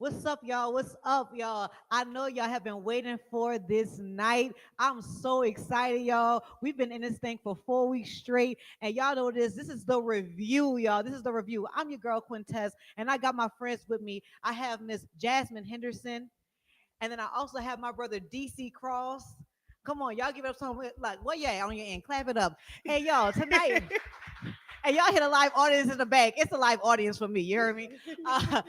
What's up, y'all? What's up, y'all? I know y'all have been waiting for this night. I'm so excited, y'all. We've been in this thing for 4 weeks straight, and y'all know this. This is the review, y'all. This is the review. I'm your girl, Quintez, and I got my friends with me. I have Miss Jasmine Henderson, and then I also have my brother, DC Cross. Come on, y'all give it up some like what yeah on your end. Clap it up. Hey y'all, tonight and y'all hit a live audience in the back. It's a live audience for me. You heard me? Uh,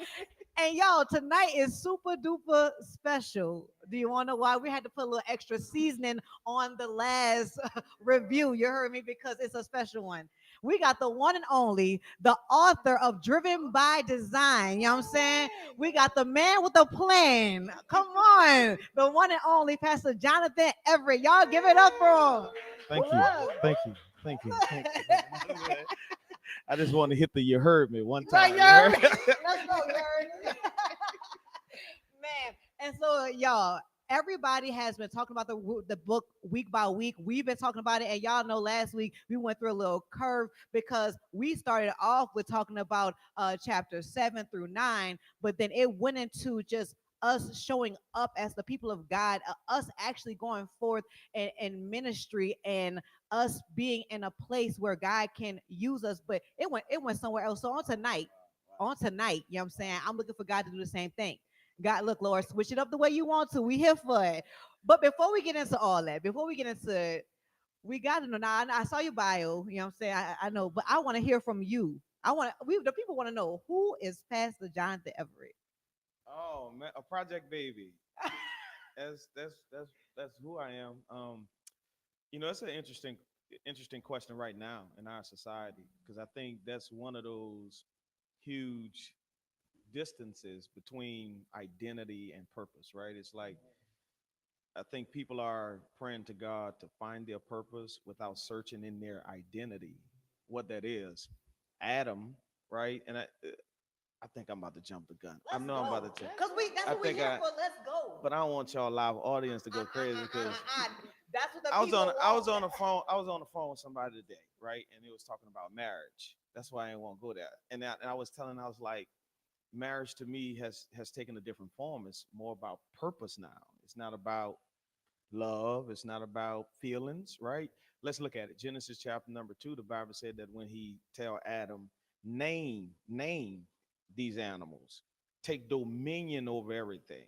and y'all, tonight is super duper special. Do you want to know why? We had to put a little extra seasoning on the last review. You heard me? Because it's a special one. We got the one and only, the author of Driven by Design. You know what I'm saying? We got the man with a plan. Come on. The one and only Pastor Jonathan Everett. Y'all give it up for him. Thank you. Thank you. Thank you. Thank you. I just want to hit the you heard me one Right, time. you heard me? Let's go, you heard me? Man. And so, y'all, everybody has been talking about the book week by week. We've been talking about it, and y'all know last week we went through a little curve because we started off with talking about chapter 7 through 9, but then it went into just us showing up as the people of God, us actually going forth in ministry, and us being in a place where God can use us. But it went somewhere else. So on tonight, you know what I'm saying? I'm looking for God to do the same thing. God, look, Lord, switch it up the way you want to. We here for it. But before we get into all that, before we get into it, we got to know. Now, I saw your bio. You know what I'm saying? I know, but I want to hear from you. The people want to know, who is Pastor Jonathan Everett? Oh man, a project baby. That's who I am. It's an interesting question right now in our society because I think that's one of those huge distances between identity and purpose, right? It's like I think people are praying to God to find their purpose without searching in their identity, what that is. Adam, right? I think I'm about to jump the gun. I Let's know I'm go. about to. Because that's I what we're think here I, for. Let's go. but I don't want y'all live audience to go crazy because That's what the I was people on I want. was on the phone I was on the phone with somebody today, right? And it was talking about marriage. That's why I didn't want to go there. And I was telling, I was like, marriage to me has taken a different form. It's more about purpose now. It's not about love. It's not about feelings, right? Let's look at it. Genesis chapter number 2. The Bible said that when he tell Adam, name these animals, take dominion over everything,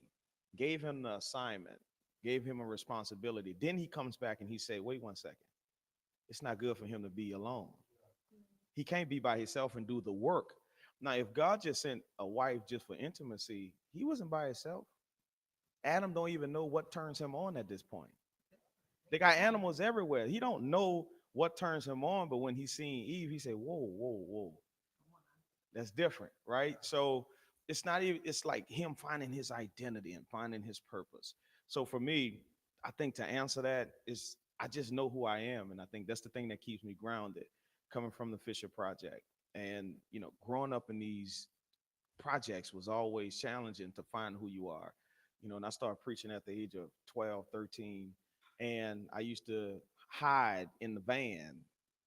gave him the assignment, gave him a responsibility. Then he comes back and he said, wait 1 second. It's not good for him to be alone. He can't be by himself and do the work. Now, if God just sent a wife just for intimacy, he wasn't by himself. Adam don't even know what turns him on at this point. They got animals everywhere. He don't know what turns him on, but when he seen Eve, he said, "Whoa, whoa, whoa, that's different, right?" So it's not even. It's like him finding his identity and finding his purpose. So for me, I think to answer that is I just know who I am, and I think that's the thing that keeps me grounded. Coming from the Fisher Project, and growing up in these projects was always challenging to find who you are. And I started preaching at the age of 12, 13, and I used to hide in the van,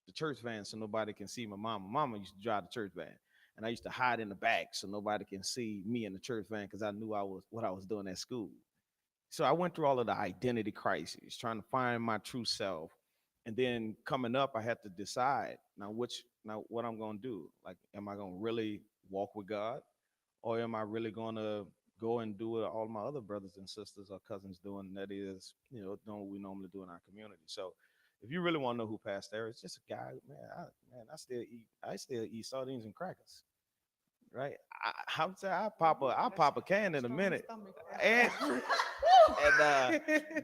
the church van, so nobody can see my mama. Mama used to drive the church van, and I used to hide in the back so nobody can see me in the church van because I knew I was what I was doing at school. So I went through all of the identity crises, trying to find my true self. And then coming up, I had to decide now what I'm gonna do. Like, am I gonna really walk with God? Or am I really going to go and do what all my other brothers and sisters or cousins doing? That is, doing what we normally do in our community. So, if you really want to know who Pastor is, just a guy, man. I still eat sardines and crackers, right? I pop a can in a minute, and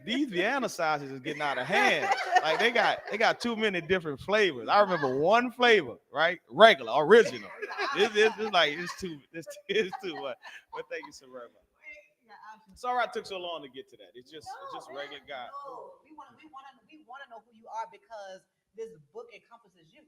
these Vienna sausages is getting out of hand. Like they got too many different flavors. I remember one flavor, right? Regular, original. This like it's too much. But thank you so very much. Sorry I took so long to get to that. It's just regular guy. No, we want to know who you are because this book encompasses you.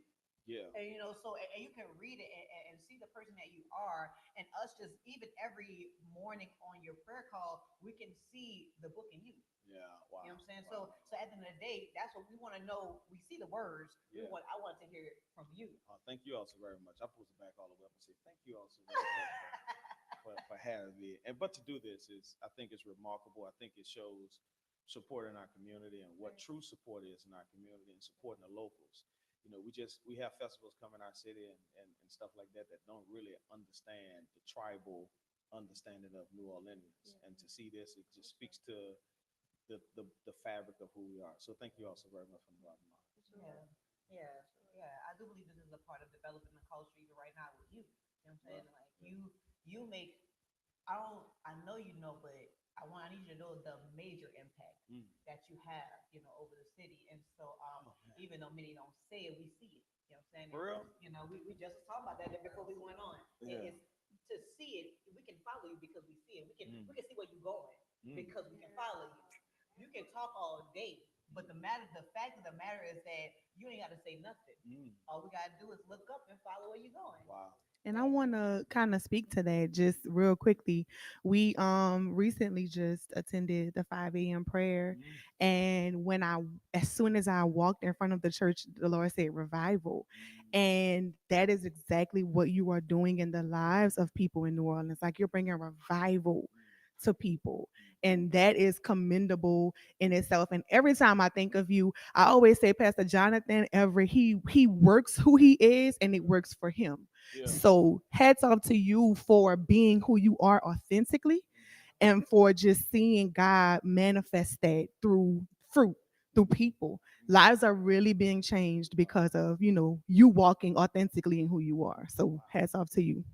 Yeah. And and you can read it and see the person that you are, and us just even every morning on your prayer call, we can see the book in you. Yeah. You know Wow. what I'm saying? Wow. So at the end of the day, that's what we want to know. We see the words. Yeah. I want to hear it from you. Thank you all so very much. I pulled it back all the way up and say thank you all so very much. for having me. And but to do this is, I think it's remarkable. I think it shows support in our community and what true support is in our community and supporting the locals. We have festivals come in our city and stuff like that that don't really understand the tribal understanding of New Orleans. And to see this, it just speaks to the fabric of who we are. So thank you all so very much from the bottom of my heart. Yeah, yeah, yeah. I do believe this is a part of developing the culture even right now with you. You know what I'm saying? Like you make. I don't. I know you know, but I need you to know the major impact Mm. that you have. Over the city, and so Oh, man. even though many don't say it, we see it. You know what I'm saying? For real? We just talked about that before we went on. Yeah. It's to see it. We can follow you because we see it. Mm. We can see where you're going Mm. because we can follow you. You can talk all day, but the fact of the matter is that you ain't got to say nothing. Mm. All we got to do is look up and follow where you're going. Wow. And I want to kind of speak to that just real quickly. We recently just attended the 5 a.m. prayer, Mm. and as soon as I walked in front of the church, the Lord said revival. And that is exactly what you are doing in the lives of people in New Orleans. Like, you're bringing revival to people. And that is commendable in itself. And every time I think of you, I always say Pastor Jonathan Everett, he works who he is and it works for him. Yeah. So hats off to you for being who you are authentically and for just seeing God manifest that through fruit, through people. Lives are really being changed because of, you walking authentically in who you are. So hats off to you.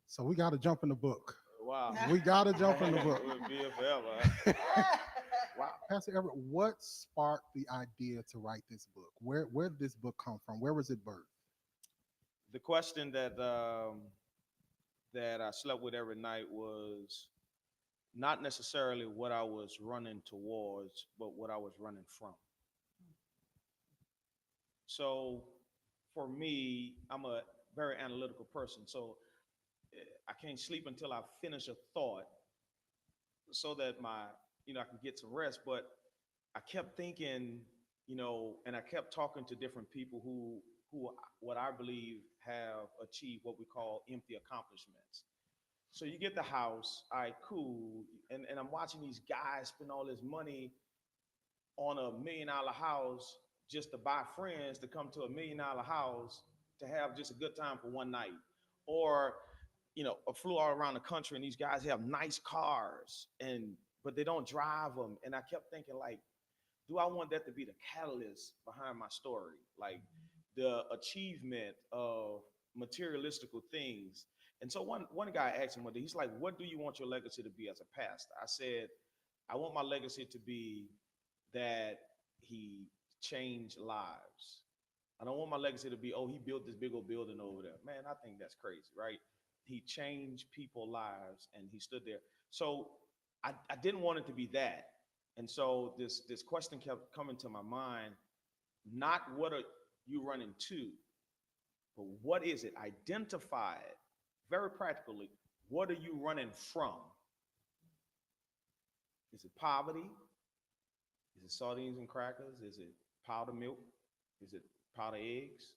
So we got to jump in the book. Wow. We got to jump in the book. We'll be here forever. Wow, Pastor Everett, what sparked the idea to write this book? Where did this book come from? Where was it birthed? The question that I slept with every night was not necessarily what I was running towards, but what I was running from. So for me, I'm a very analytical person. So I can't sleep until I finish a thought so that I can get some rest. But I kept thinking, and I kept talking to different people who what I believe have achieved what we call empty accomplishments. So you get the house, all right, cool. And I'm watching these guys spend all this money on $1 million house just to buy friends to come to $1 million house to have just a good time for one night. Or, I flew all around the country and these guys have nice cars but they don't drive them. And I kept thinking, like, do I want that to be the catalyst behind my story? Like the achievement of materialistical things. And so one guy asked him one day, he's like, what do you want your legacy to be as a pastor? I said, I want my legacy to be that he changed lives. I don't want my legacy to be, oh, he built this big old building over there. Man, I think that's crazy, right? He changed people's lives and he stood there. So I didn't want it to be that. And so this question kept coming to my mind, not what are you running to, but what is it? Identify it very practically. What are you running from? Is it poverty? Is it sardines and crackers? Is it powdered milk? Is it powdered eggs?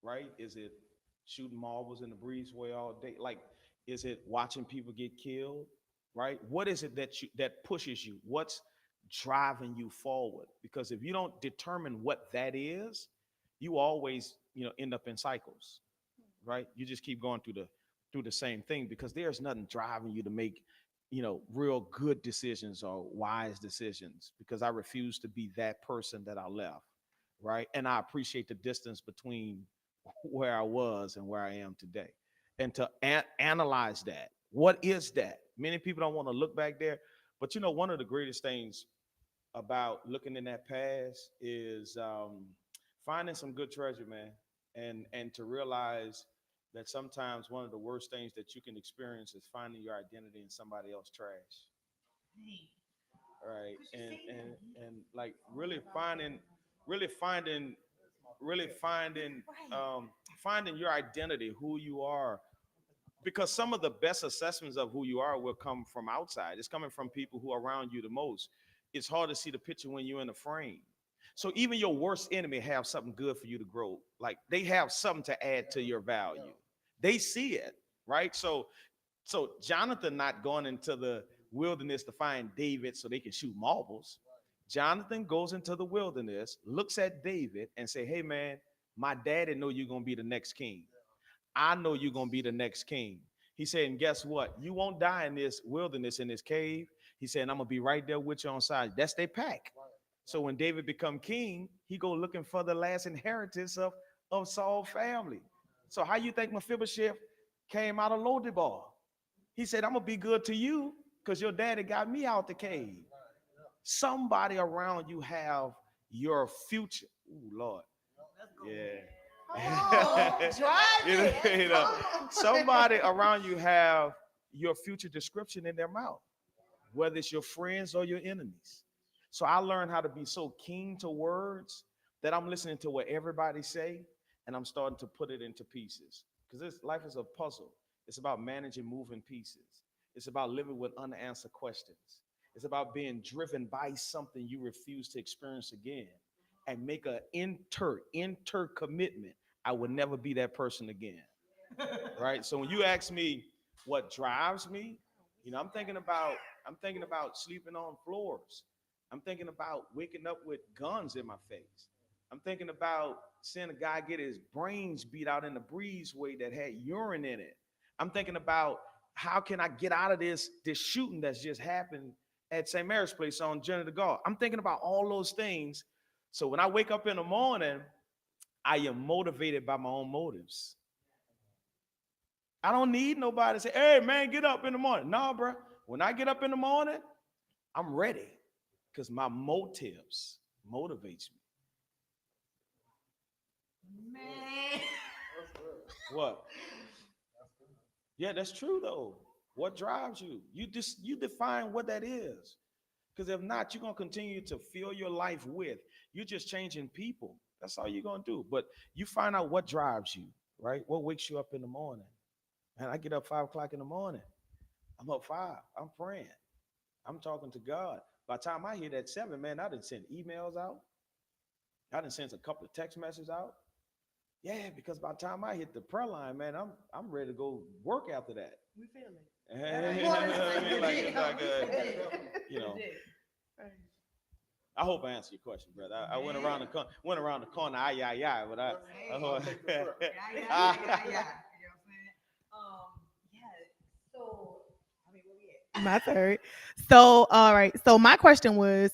Right? Is it shooting marbles in the breezeway all day? Like, is it watching people get killed? Right? What is it that pushes you? What's driving you forward? Because if you don't determine what that is, you always, end up in cycles. Right? You just keep going through the same thing because there's nothing driving you to make real good decisions or wise decisions because I refuse to be that person that I left. Right. And I appreciate the distance between where I was and where I am today. And to analyze that. What is that? Many people don't want to look back there. But one of the greatest things about looking in that past is finding some good treasure, man. And to realize that sometimes one of the worst things that you can experience is finding your identity in somebody else's trash. Right. And like really finding really finding your identity, who you are, because some of the best assessments of who you are will come from outside. It's coming from people who are around you the most. It's hard to see the picture when you're in the frame. So even your worst enemy have something good for you to grow. Like they have something to add to your value. They see it, right? So So Jonathan not going into the wilderness to find David so they can shoot marbles. Jonathan goes into the wilderness, looks at David and say, hey man, my daddy know you're going to be the next king. I know you're going to be the next king. He said, and guess what? You won't die in this wilderness, in this cave. He said, I'm going to be right there with you on side. That's their pack. So when David become king, he go looking for the last inheritance of Saul's family. So how you think Mephibosheth came out of Lodebar? He said, I'm going to be good to you because your daddy got me out the cave. Somebody around you have your future. Ooh, Lord. Yeah. Drive you know, it. you know, somebody around you have your future description in their mouth, whether it's your friends or your enemies. So I learned how to be so keen to words that I'm listening to what everybody say and I'm starting to put it into pieces. Because this life is a puzzle. It's about managing moving pieces. It's about living with unanswered questions. It's about being driven by something you refuse to experience again and make a inter commitment. I will never be that person again. Right? So when you ask me what drives me, I'm thinking about sleeping on floors. I'm thinking about waking up with guns in my face. I'm thinking about seeing a guy get his brains beat out in the breezeway that had urine in it. I'm thinking about how can I get out of this shooting that's just happened at St. Mary's Place on Journey to God. I'm thinking about all those things. So when I wake up in the morning, I am motivated by my own motives. I don't need nobody to say, hey, man, get up in the morning. No, bro. When I get up in the morning, I'm ready because my motives motivates me. Man. What? Yeah, that's true though. What drives you? You define what that is. Because if not, you're gonna continue to fill your life with. You're just changing people. That's all you're gonna do. But you find out what drives you, right? What wakes you up in the morning. And I get up 5 o'clock in the morning. I'm up five. I'm praying. I'm talking to God. By the time I hit at 7, man, I done sent emails out. I done sent a couple of text messages out. Yeah, because by the time I hit the prayer line, man, I'm ready to go work after that. We feel it. You know what I mean? You know. I hope I answered your question, brother. I went around the corner, but I hope. Yeah. You know what I'm saying? Yeah. So, I mean, where we at? My turn. So, all right. So my question was,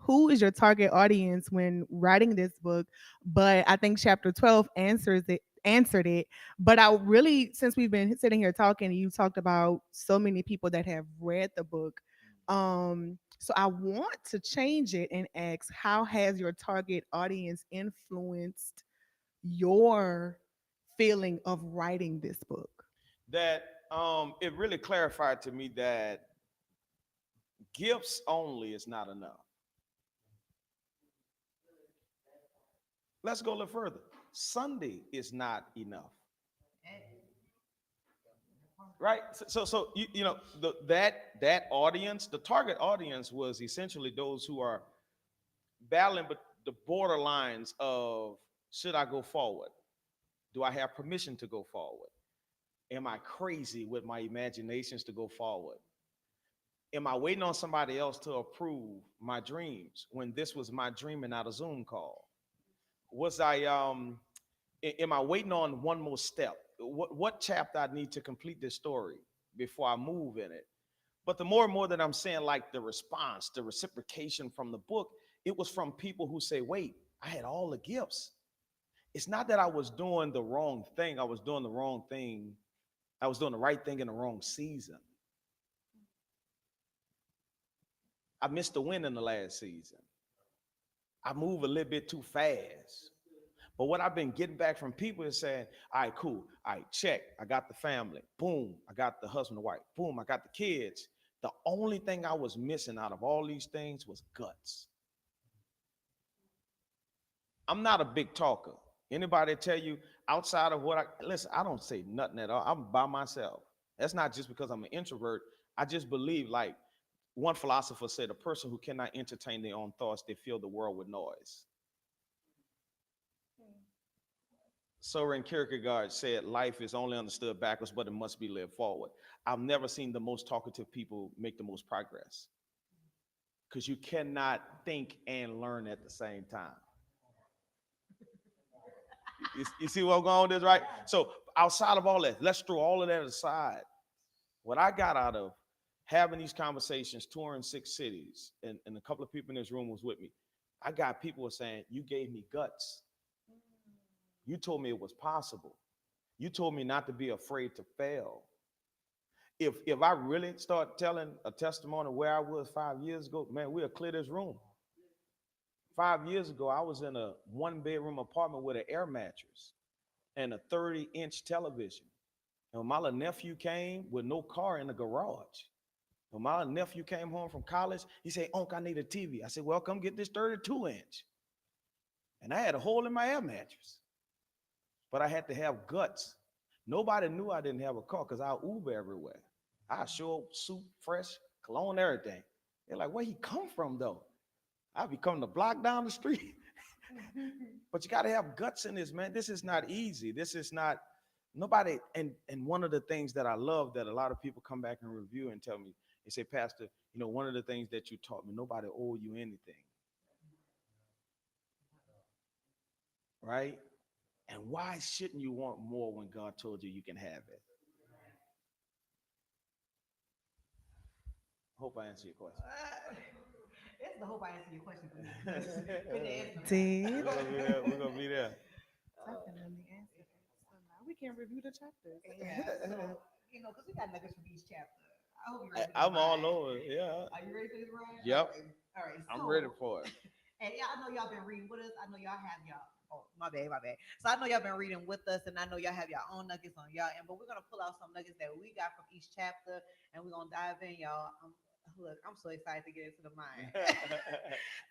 who is your target audience when writing this book? But I think chapter 12 answered it. But I really, since we've been sitting here talking, you talked about so many people that have read the book. So I want to change it and ask, how has your target audience influenced your feeling of writing this book? That it really clarified to me that gifts only is not enough. Let's go a little further. Sunday is not enough. Right. So that audience, the target audience was essentially those who are battling but the borderlines of, should I go forward? Do I have permission to go forward? Am I crazy with my imaginations to go forward? Am I waiting on somebody else to approve my dreams when this was my dream and not a Zoom call? Was am I waiting on one more step? What chapter I need to complete this story before I move in it? But the more and more that I'm saying, like the response, the reciprocation from the book, it was from people who say, wait, I had all the gifts. It's not that I was doing the wrong thing. I was doing the wrong thing. I was doing the right thing in the wrong season. I missed the win in the last season. I move a little bit too fast. But what I've been getting back from people is saying, all right, cool. All right, check. I got the family. Boom. I got the husband and wife. Boom. I got the kids. The only thing I was missing out of all these things was guts. I'm not a big talker. Anybody tell you outside of what listen, I don't say nothing at all. I'm by myself. That's not just because I'm an introvert. I just believe, like one philosopher said, a person who cannot entertain their own thoughts, they fill the world with noise. Soren Kierkegaard said, "Life is only understood backwards, but it must be lived forward." I've never seen the most talkative people make the most progress because you cannot think and learn at the same time. You see what I'm going with this, right? So outside of all that, let's throw all of that aside. What I got out of having these conversations, touring 6 cities, and a couple of people in this room was with me. I got people who are saying, "You gave me guts. You told me it was possible. You told me not to be afraid to fail." If I really start telling a testimony where I was 5 years ago, man, we'll clear this room. 5 years ago, I was in a 1 bedroom apartment with an air mattress and a 30-inch television. And when my little nephew came with no car in the garage, when my nephew came home from college, he said, "Unc, I need a TV." I said, "Well, come get this 32-inch." And I had a hole in my air mattress, but I had to have guts. Nobody knew I didn't have a car because I Uber everywhere. I show up, suit fresh, cologne, everything. They're like, "Where he come from though?" I be coming the block down the street. But you got to have guts in this, man. This is not easy. This is not nobody. And one of the things that I love that a lot of people come back and review and tell me, they say, "Pastor, one of the things that you taught me, nobody owe you anything." Right? And why shouldn't you want more when God told you you can have it? Hope I answer your question. It's the hope I answer your question for me. Did. We're gonna be there. We're gonna be there. Definitely answer that. So now we can review the chapters. Yeah, so, because we got nuggets from each chapter. I hope you're ready for this I'm all ride. over. Yeah. Are you ready for this ride? Yep. All right. I'm So, ready for it. and yeah, I know y'all been reading with us. I know y'all have y'all. Oh, my bad, my bad. So I know y'all been reading with us, and I know y'all have your own nuggets on y'all end. But we're gonna pull out some nuggets that we got from each chapter, and we're gonna dive in, y'all. Look, I'm so excited to get into the mind.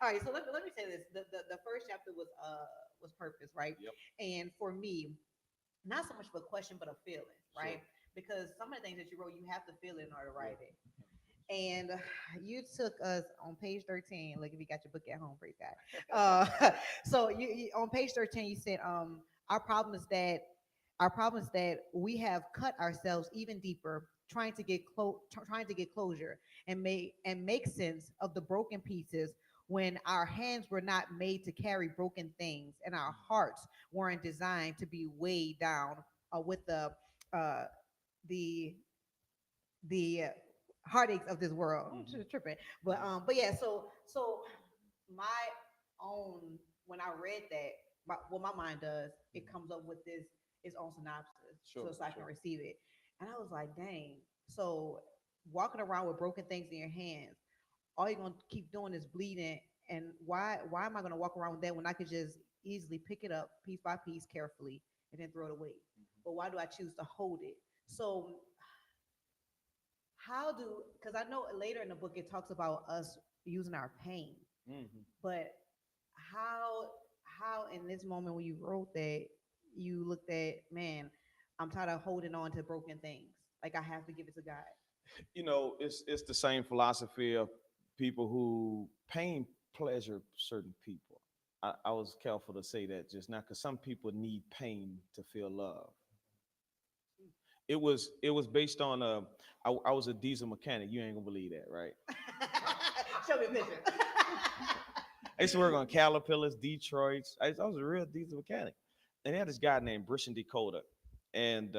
All right, so let me say this: the first chapter was purpose, right? Yep. And for me, not so much of a question, but a feeling, right? Sure. Because some of the things that you wrote, you have to feel it in order to write it. And you took us on page 13. Look, if you got your book at home, praise God. So you on page 13, you said, our problem is that we have cut ourselves even deeper, trying to get closure and make sense of the broken pieces when our hands were not made to carry broken things and our hearts weren't designed to be weighed down with uh, the the heartaches of this world. I'm just tripping, but yeah. So my own when I read that, what my mind does, it comes up with this its own synopsis, Sure. so I can Sure. receive it. And I was like, dang. So walking around with broken things in your hands, all you're gonna keep doing is bleeding. And why am I gonna walk around with that when I could just easily pick it up piece by piece carefully and then throw it away? But why do I choose to hold it? So how do because I know later in the book it talks about us using our pain, Hmm. but how how in this moment when you wrote that you looked at, man, I'm tired of holding on to broken things, like I have to give it to God. It's the same philosophy of people who pain pleasure certain people. I was careful to say that just now because some people need pain to feel love. It was based on I was a diesel mechanic. You ain't gonna believe that, right? Show me a picture. I used to work on Caterpillars, Detroit's. I was a real diesel mechanic, and they had this guy named Brishan Dakota, and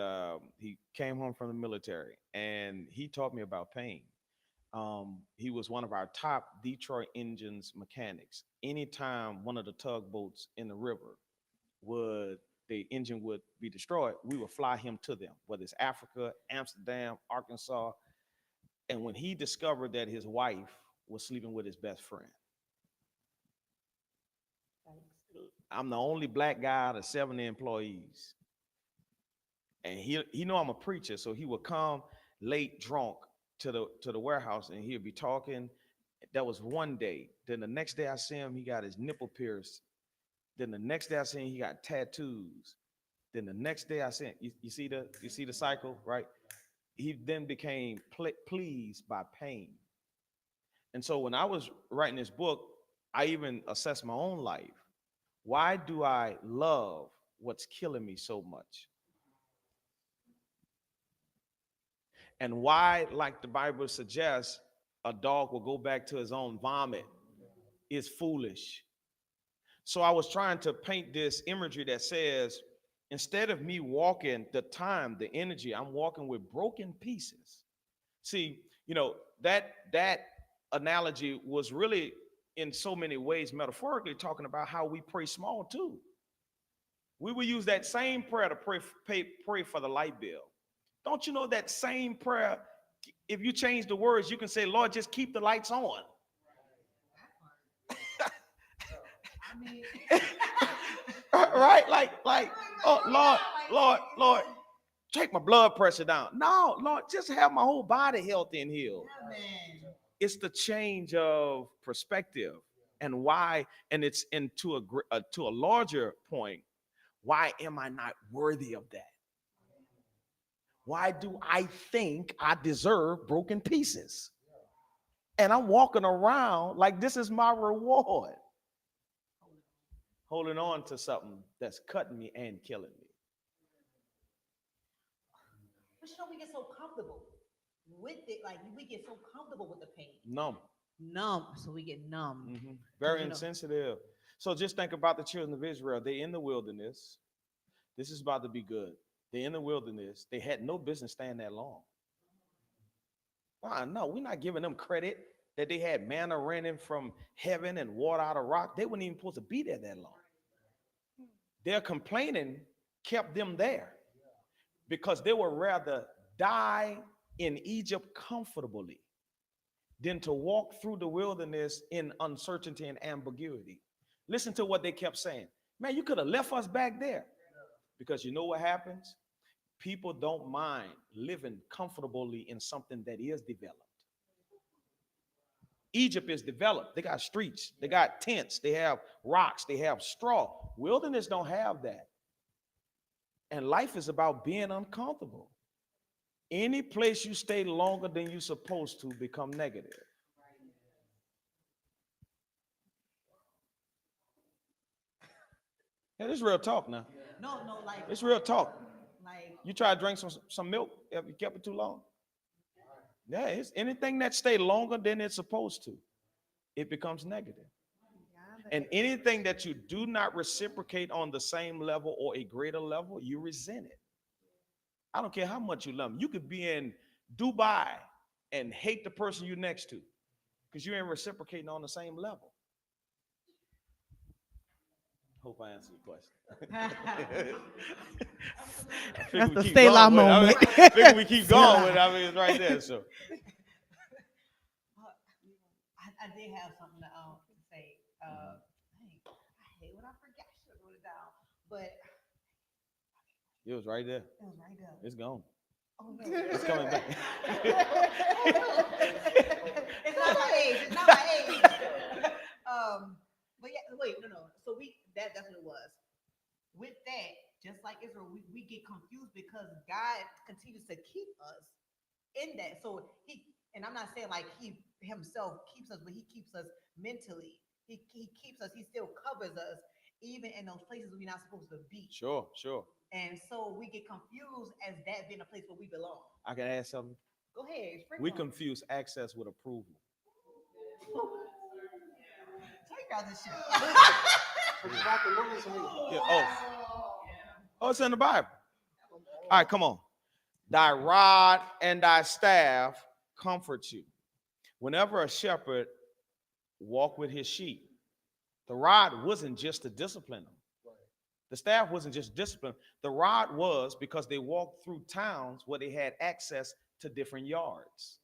he came home from the military, and he taught me about pain. He was one of our top Detroit engines mechanics. Anytime one of the tugboats in the river would the engine would be destroyed, we would fly him to them, whether it's Africa, Amsterdam, Arkansas. And when he discovered that his wife was sleeping with his best friend, I'm the only black guy out of 70 employees. And he know I'm a preacher, so he would come late drunk to the warehouse and he'd be talking. That was one day. Then the next day I see him, he got his nipple pierced. Then the next day I see him, he got tattoos. Then the next day I see him, you see the cycle, right? He then became pleased by pain. And so when I was writing this book, I even assessed my own life. Why do I love what's killing me so much. And why, like the Bible suggests, a dog will go back to his own vomit is foolish. So I was trying to paint this imagery that says, instead of me walking the time, the energy, I'm walking with broken pieces. See, that analogy was really in so many ways metaphorically talking about how we pray small too. We will use that same prayer to pray for the light bill. Don't you know that same prayer, if you change the words, you can say, Lord, just keep the lights on. I mean, Right? Like, oh, Lord, take my blood pressure down. No, Lord, just have my whole body healthy and healed. man. It's the change of perspective. And why, and it's into to a larger point, why am I not worthy of that? Why do I think I deserve broken pieces? And I'm walking around like this is my reward, holding on to something that's cutting me and killing me. But we get so comfortable with it. Like we get so comfortable with the pain. Numb. So we get numb. Very insensitive. So just think about the children of Israel. They're in the wilderness. This is about to be good. They're in the wilderness. They had no business staying that long. No, we're not giving them credit that they had manna raining from heaven and water out of rock. They weren't even supposed to be there that long. Their complaining kept them there because they would rather die in Egypt comfortably than to walk through the wilderness in uncertainty and ambiguity. Listen to what they kept saying. Man, you could have left us back there. Because you know what happens? People don't mind living comfortably in something that is developed. Egypt is developed. They got streets, they got tents, they have rocks, they have straw. Wilderness don't have that. And life is about being uncomfortable. Any place you stay longer than you're supposed to become negative. Yeah, this is real talk now. No, like it's real talk. Like you try to drink some milk, have you kept it too long? Yeah, it's anything that stay longer than it's supposed to, it becomes negative. And anything that you do not reciprocate on the same level or a greater level, you resent it. I don't care how much you love them. You could be in Dubai and hate the person you're next to because you ain't reciprocating on the same level. Hope I answered your question. That's the Selah moment. I figure we keep going with it. I mean, it's right there. So I did have something to say. I hate when I forget. I should have wrote it down, but it was right there. It was right there. It's gone. Oh no, it's coming back. It's not my age. It's not my age. But yeah, wait, no. So that's what it was. With that, just like Israel, we get confused because God continues to keep us in that. So and I'm not saying like he himself keeps us, but he keeps us mentally. He keeps us, he still covers us, even in those places we're not supposed to be. Sure. And so we get confused as that being a place where we belong. I can add something. Go ahead. We confuse access with approval. Take out this shit. Yeah, it's in the Bible. All right, come on. Thy rod and thy staff comfort you. Whenever a shepherd walked with his sheep, the rod wasn't just to discipline them. The staff wasn't just discipline. The rod was because they walked through towns where they had access to different yards.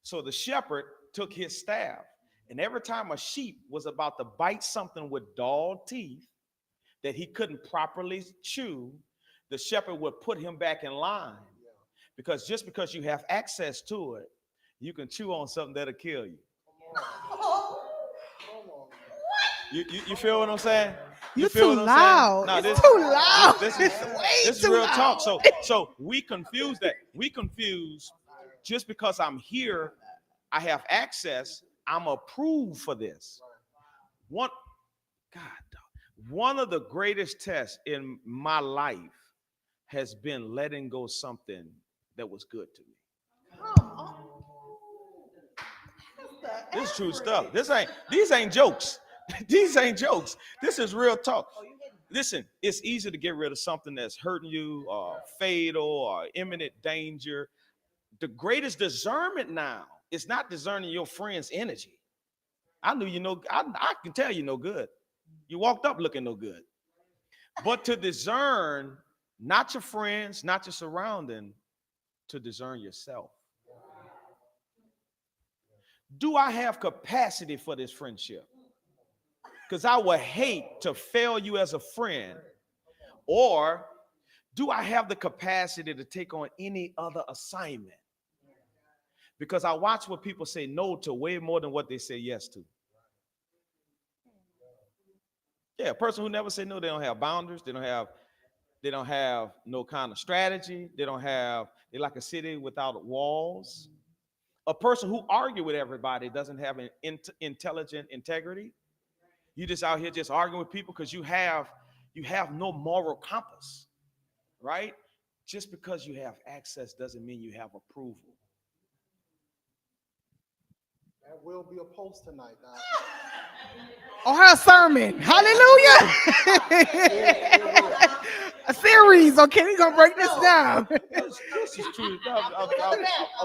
So the shepherd took his staff, and every time a sheep was about to bite something with dull teeth that he couldn't properly chew, the shepherd would put him back in line. Because just because you have access to it, you can chew on something that'll kill you. You feel what I'm saying? You're too loud. No, it's too loud. This is real talk. So we confuse that. We confuse just because I'm here, I have access, I'm approved for this. One of the greatest tests in my life has been letting go something that was good to me. Come on. This is Pastor true stuff. Everett. These ain't jokes. These ain't jokes. This is real talk. Oh, you getting Listen, it's easy to get rid of something that's hurting you or fatal or imminent danger. The greatest discernment now is not discerning your friend's energy. I knew you know, I can tell you no good. You walked up looking no good. But to discern not your friends, not your surrounding, to discern yourself. Do I have capacity for this friendship? Because I would hate to fail you as a friend. Or do I have the capacity to take on any other assignment? Because I watch what people say no to way more than what they say yes to. Yeah, a person who never say no, they don't have boundaries, they don't have no kind of strategy, they like a city without walls. A person who argue with everybody doesn't have an intelligent integrity. You just out here just arguing with people because you have no moral compass, right? Just because you have access doesn't mean you have approval. That will be a post tonight, Doc. Or her sermon. Hallelujah. A series. Okay, we're gonna break this down. This is true. I'm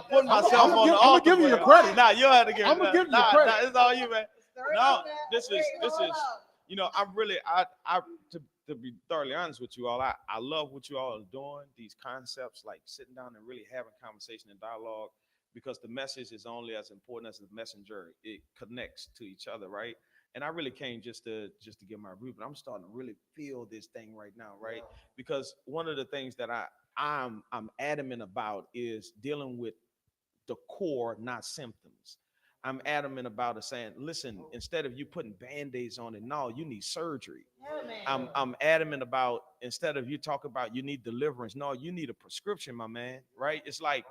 putting myself I'ma on give- the I'ma altar. give you your man. credit. Nah, you have to give. I'ma give you nah, credit. Nah, it's all you, man. Stir it No, up now. this is Wait, this hold is. up. I'm really I to be thoroughly honest with you all. I love what you all are doing. These concepts, like sitting down and really having conversation and dialogue, because the message is only as important as the messenger. It connects to each other, right? And I really came just to get my root, but I'm starting to really feel this thing right now, right? Because one of the things that I'm adamant about is dealing with the core, not symptoms. I'm adamant about it saying, listen, instead of you putting band-aids on it, no, you need surgery. Yeah, man. I'm adamant about, instead of you talk about you need deliverance, no, you need a prescription, my man, right? It's like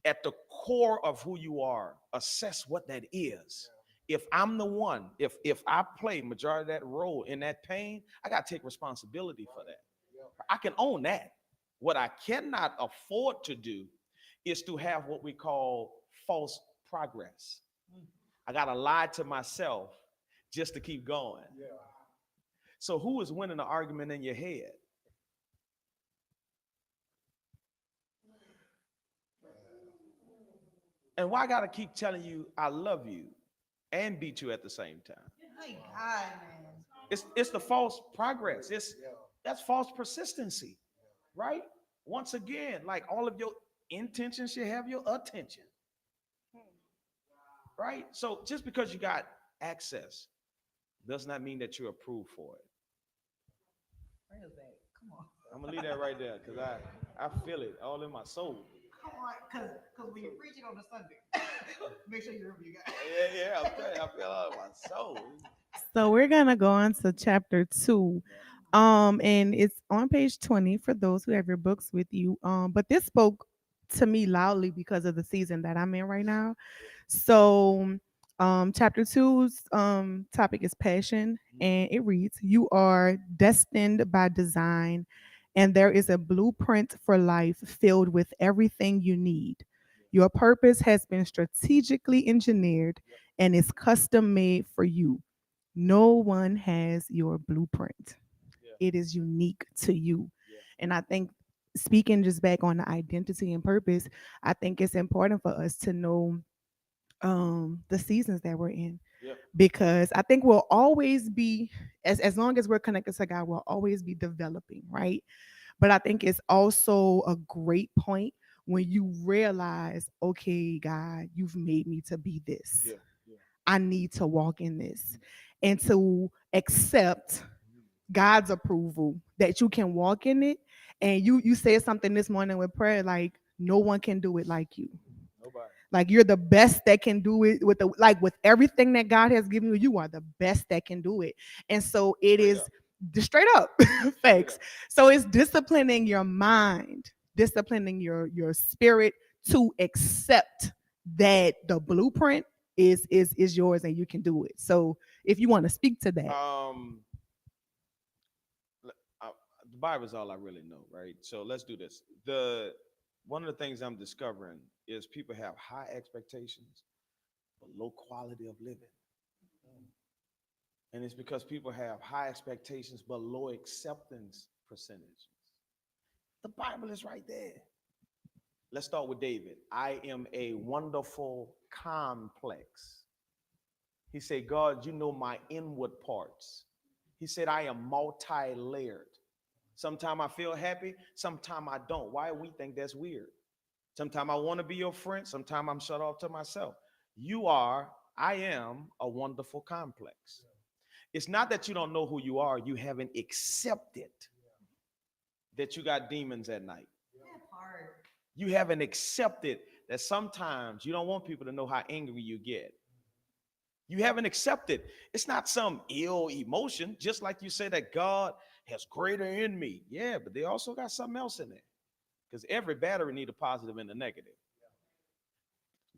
at the core of who you are, assess what that is. If I'm the one, if I play majority of that role in that pain, I got to take responsibility for that. I can own that. What I cannot afford to do is to have what we call false progress. I got to lie to myself just to keep going. So who is winning the argument in your head? And why I got to keep telling you I love you and beat you at the same time? Thank God, man. It's the false progress. That's false persistency, right? Once again, like all of your intentions should have your attention, right? So just because you got access does not mean that you're approved for it. Bring us back. Come on. I'm gonna leave that right there because I feel it all in my soul. Come on. Because when you're preaching on the Sunday, make sure you remember you got. Yeah, I'm telling you, I feel it all in my soul. So we're gonna go on to chapter 2. And it's on page 20 for those who have your books with you. But this spoke to me loudly because of the season that I'm in right now. So chapter two's topic is passion, and it reads, "You are destined by design, and there is a blueprint for life filled with everything you need. Your purpose has been strategically engineered and is custom made for you. No one has your blueprint. Yeah, It is unique to you." yeah, And I think, speaking just back on the identity and purpose, I think it's important for us to know the seasons that we're in, yeah, because I think we'll always be, as long as we're connected to God, we'll always be developing, right? But I think it's also a great point when you realize, okay, God, you've made me to be this. yeah, yeah. I need to walk in this, and to accept God's approval that you can walk in it. And you said something this morning with prayer, like no one can do it like you. Nobody. Like you're the best that can do it with the, like with everything that God has given you, you are the best that can do it. And so it Straight is up. straight up Straight facts. up. So it's disciplining your mind, disciplining your spirit to accept that the blueprint is yours and you can do it. So if you want to speak to that. Um, Bible is all I really know, right? So let's do this. The One of the things I'm discovering is people have high expectations but low quality of living. And it's because people have high expectations but low acceptance percentages. The Bible is right there. Let's start with David. I am a wonderful complex. He said, God, you know my inward parts. He said, I am multi-layered. Sometimes I feel happy, sometimes I don't. Why we think that's weird? Sometimes I want to be your friend, sometimes I'm shut off to myself. I am a wonderful complex. It's not that you don't know who you are, you haven't accepted that you got demons at night. You haven't accepted that sometimes you don't want people to know how angry you get. You haven't accepted. It's not some ill emotion, just like you say that God has greater in me. Yeah, but they also got something else in there. Because every battery need a positive and a negative.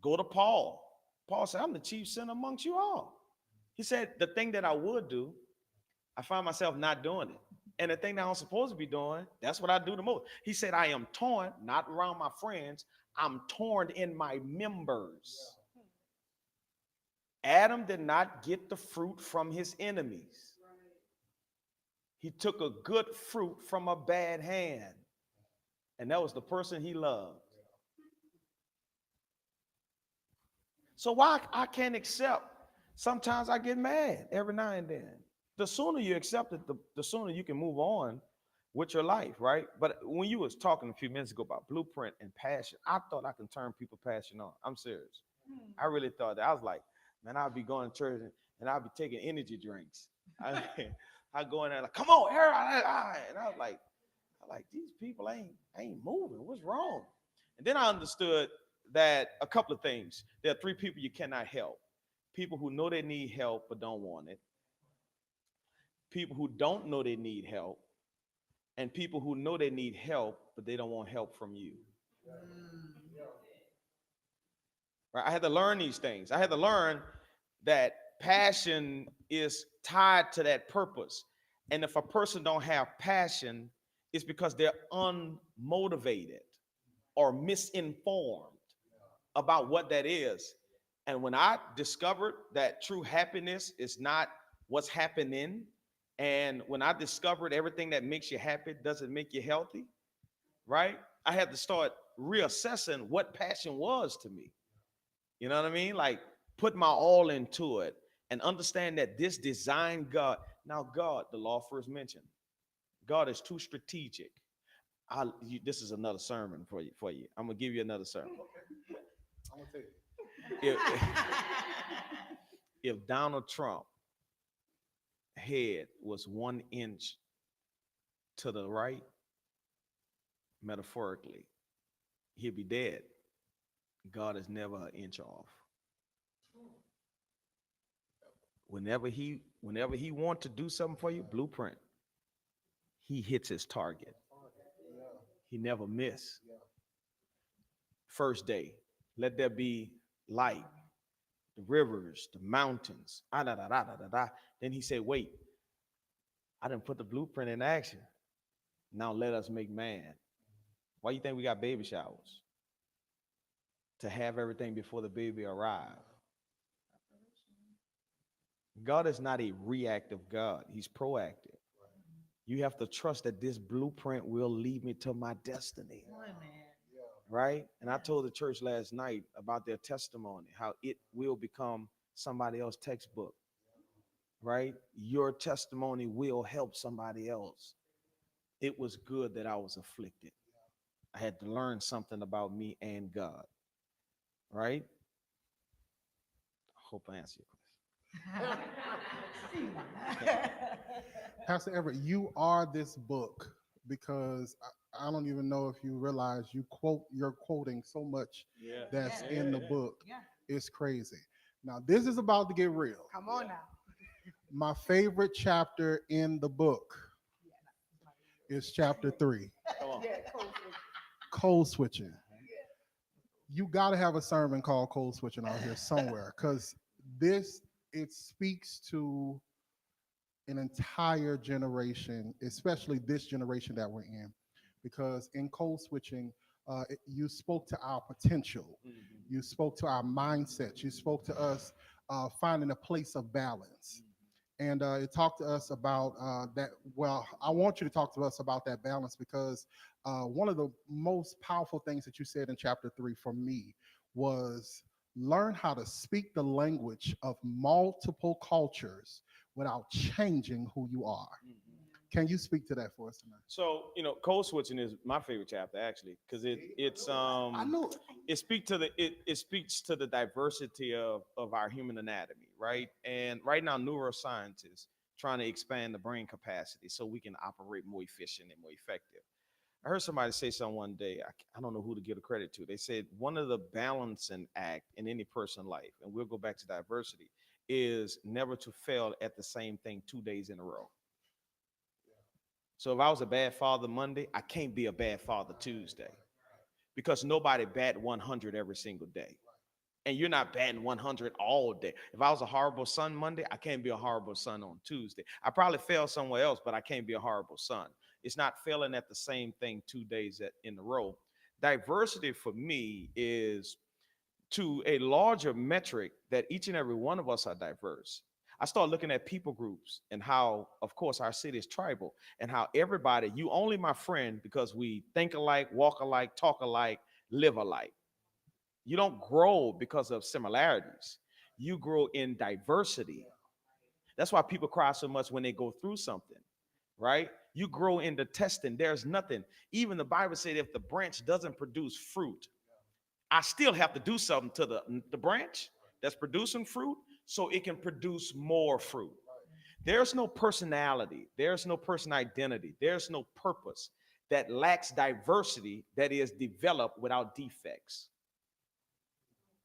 Go to Paul. Paul said, I'm the chief sinner amongst you all. He said, the thing that I would do, I find myself not doing it. And the thing that I'm supposed to be doing, that's what I do the most. He said, I am torn, not around my friends. I'm torn in my members. Adam did not get the fruit from his enemies. He took a good fruit from a bad hand. And that was the person he loved. So why I can't accept, sometimes I get mad every now and then. The sooner you accept it, the sooner you can move on with your life, right? But when you was talking a few minutes ago about blueprint and passion, I thought I can turn people's passion on. I'm serious. I really thought that. I was like, man, I'll be going to church and I'll be taking energy drinks. I go in there like, come on, Harold. And I was like, these people ain't moving. What's wrong? And then I understood that a couple of things. There are three people you cannot help. People who know they need help but don't want it. People who don't know they need help. And people who know they need help but they don't want help from you. Right? I had to learn these things. I had to learn that passion is tied to that purpose. And if a person don't have passion, it's because they're unmotivated or misinformed about what that is. And when I discovered that true happiness is not what's happening, and when I discovered everything that makes you happy doesn't make you healthy, right? I had to start reassessing what passion was to me. You know what I mean? Like put my all into it and understand that this design God. Now, God, the law first mentioned, God is too strategic. This is another sermon for you. I'm gonna give you another sermon. I'm gonna tell you. If, if Donald Trump head was 1 inch to the right, metaphorically, he'd be dead. God is never an inch off. Whenever he want to do something for you, blueprint, he hits his target. He never miss. First day, let there be light, the rivers, the mountains, da da da da da da. Then he said, wait, I didn't put the blueprint in action. Now let us make man. Why you think we got baby showers? To have everything before the baby arrive. God is not a reactive God. He's proactive. You have to trust that this blueprint will lead me to my destiny. Right? And I told the church last night about their testimony, how it will become somebody else's textbook. Right? Your testimony will help somebody else. It was good that I was afflicted. I had to learn something about me and God. Right? I hope I answered your question. Pastor Everett, you are this book because I don't even know if you realize you're quoting so much Yeah. that's Yeah. in the Yeah. book. Yeah. It's crazy. Now, this is about to get real. Come on now. My favorite chapter in the book is chapter 3, Come on. code switching. You got to have a sermon called code switching out here somewhere because it speaks to an entire generation, especially this generation that we're in, because in code switching, you spoke to our potential, you spoke to our mindsets, you spoke to us finding a place of balance. And it talked to us about that. Well, I want you to talk to us about that balance because one of the most powerful things that you said in chapter 3 for me was learn how to speak the language of multiple cultures without changing who you are. Can you speak to that for us tonight? So, code switching is my favorite chapter actually, because I know. it speaks to the diversity of our human anatomy, right? And right now, neuroscientists trying to expand the brain capacity so we can operate more efficient and more effective. I heard somebody say something one day. I don't know who to give the credit to. They said one of the balancing act in any person's life, and we'll go back to diversity, is never to fail at the same thing 2 days in a row. So if I was a bad father Monday, I can't be a bad father Tuesday because nobody bat 100 every single day. And you're not batting 100 all day. If I was a horrible son Monday, I can't be a horrible son on Tuesday. I probably fail somewhere else, but I can't be a horrible son. It's not failing at the same thing 2 days in a row. Diversity for me is to a larger metric that each and every one of us are diverse. I start looking at people groups and how, of course, our city is tribal and how everybody, you only my friend because we think alike, walk alike, talk alike, live alike. You don't grow because of similarities. You grow in diversity. That's why people cry so much when they go through something, right? You grow into testing. There's nothing. Even the Bible said if the branch doesn't produce fruit, I still have to do something to the branch that's producing fruit so it can produce more fruit. There's no personality. There's no person identity. There's no purpose that lacks diversity that is developed without defects.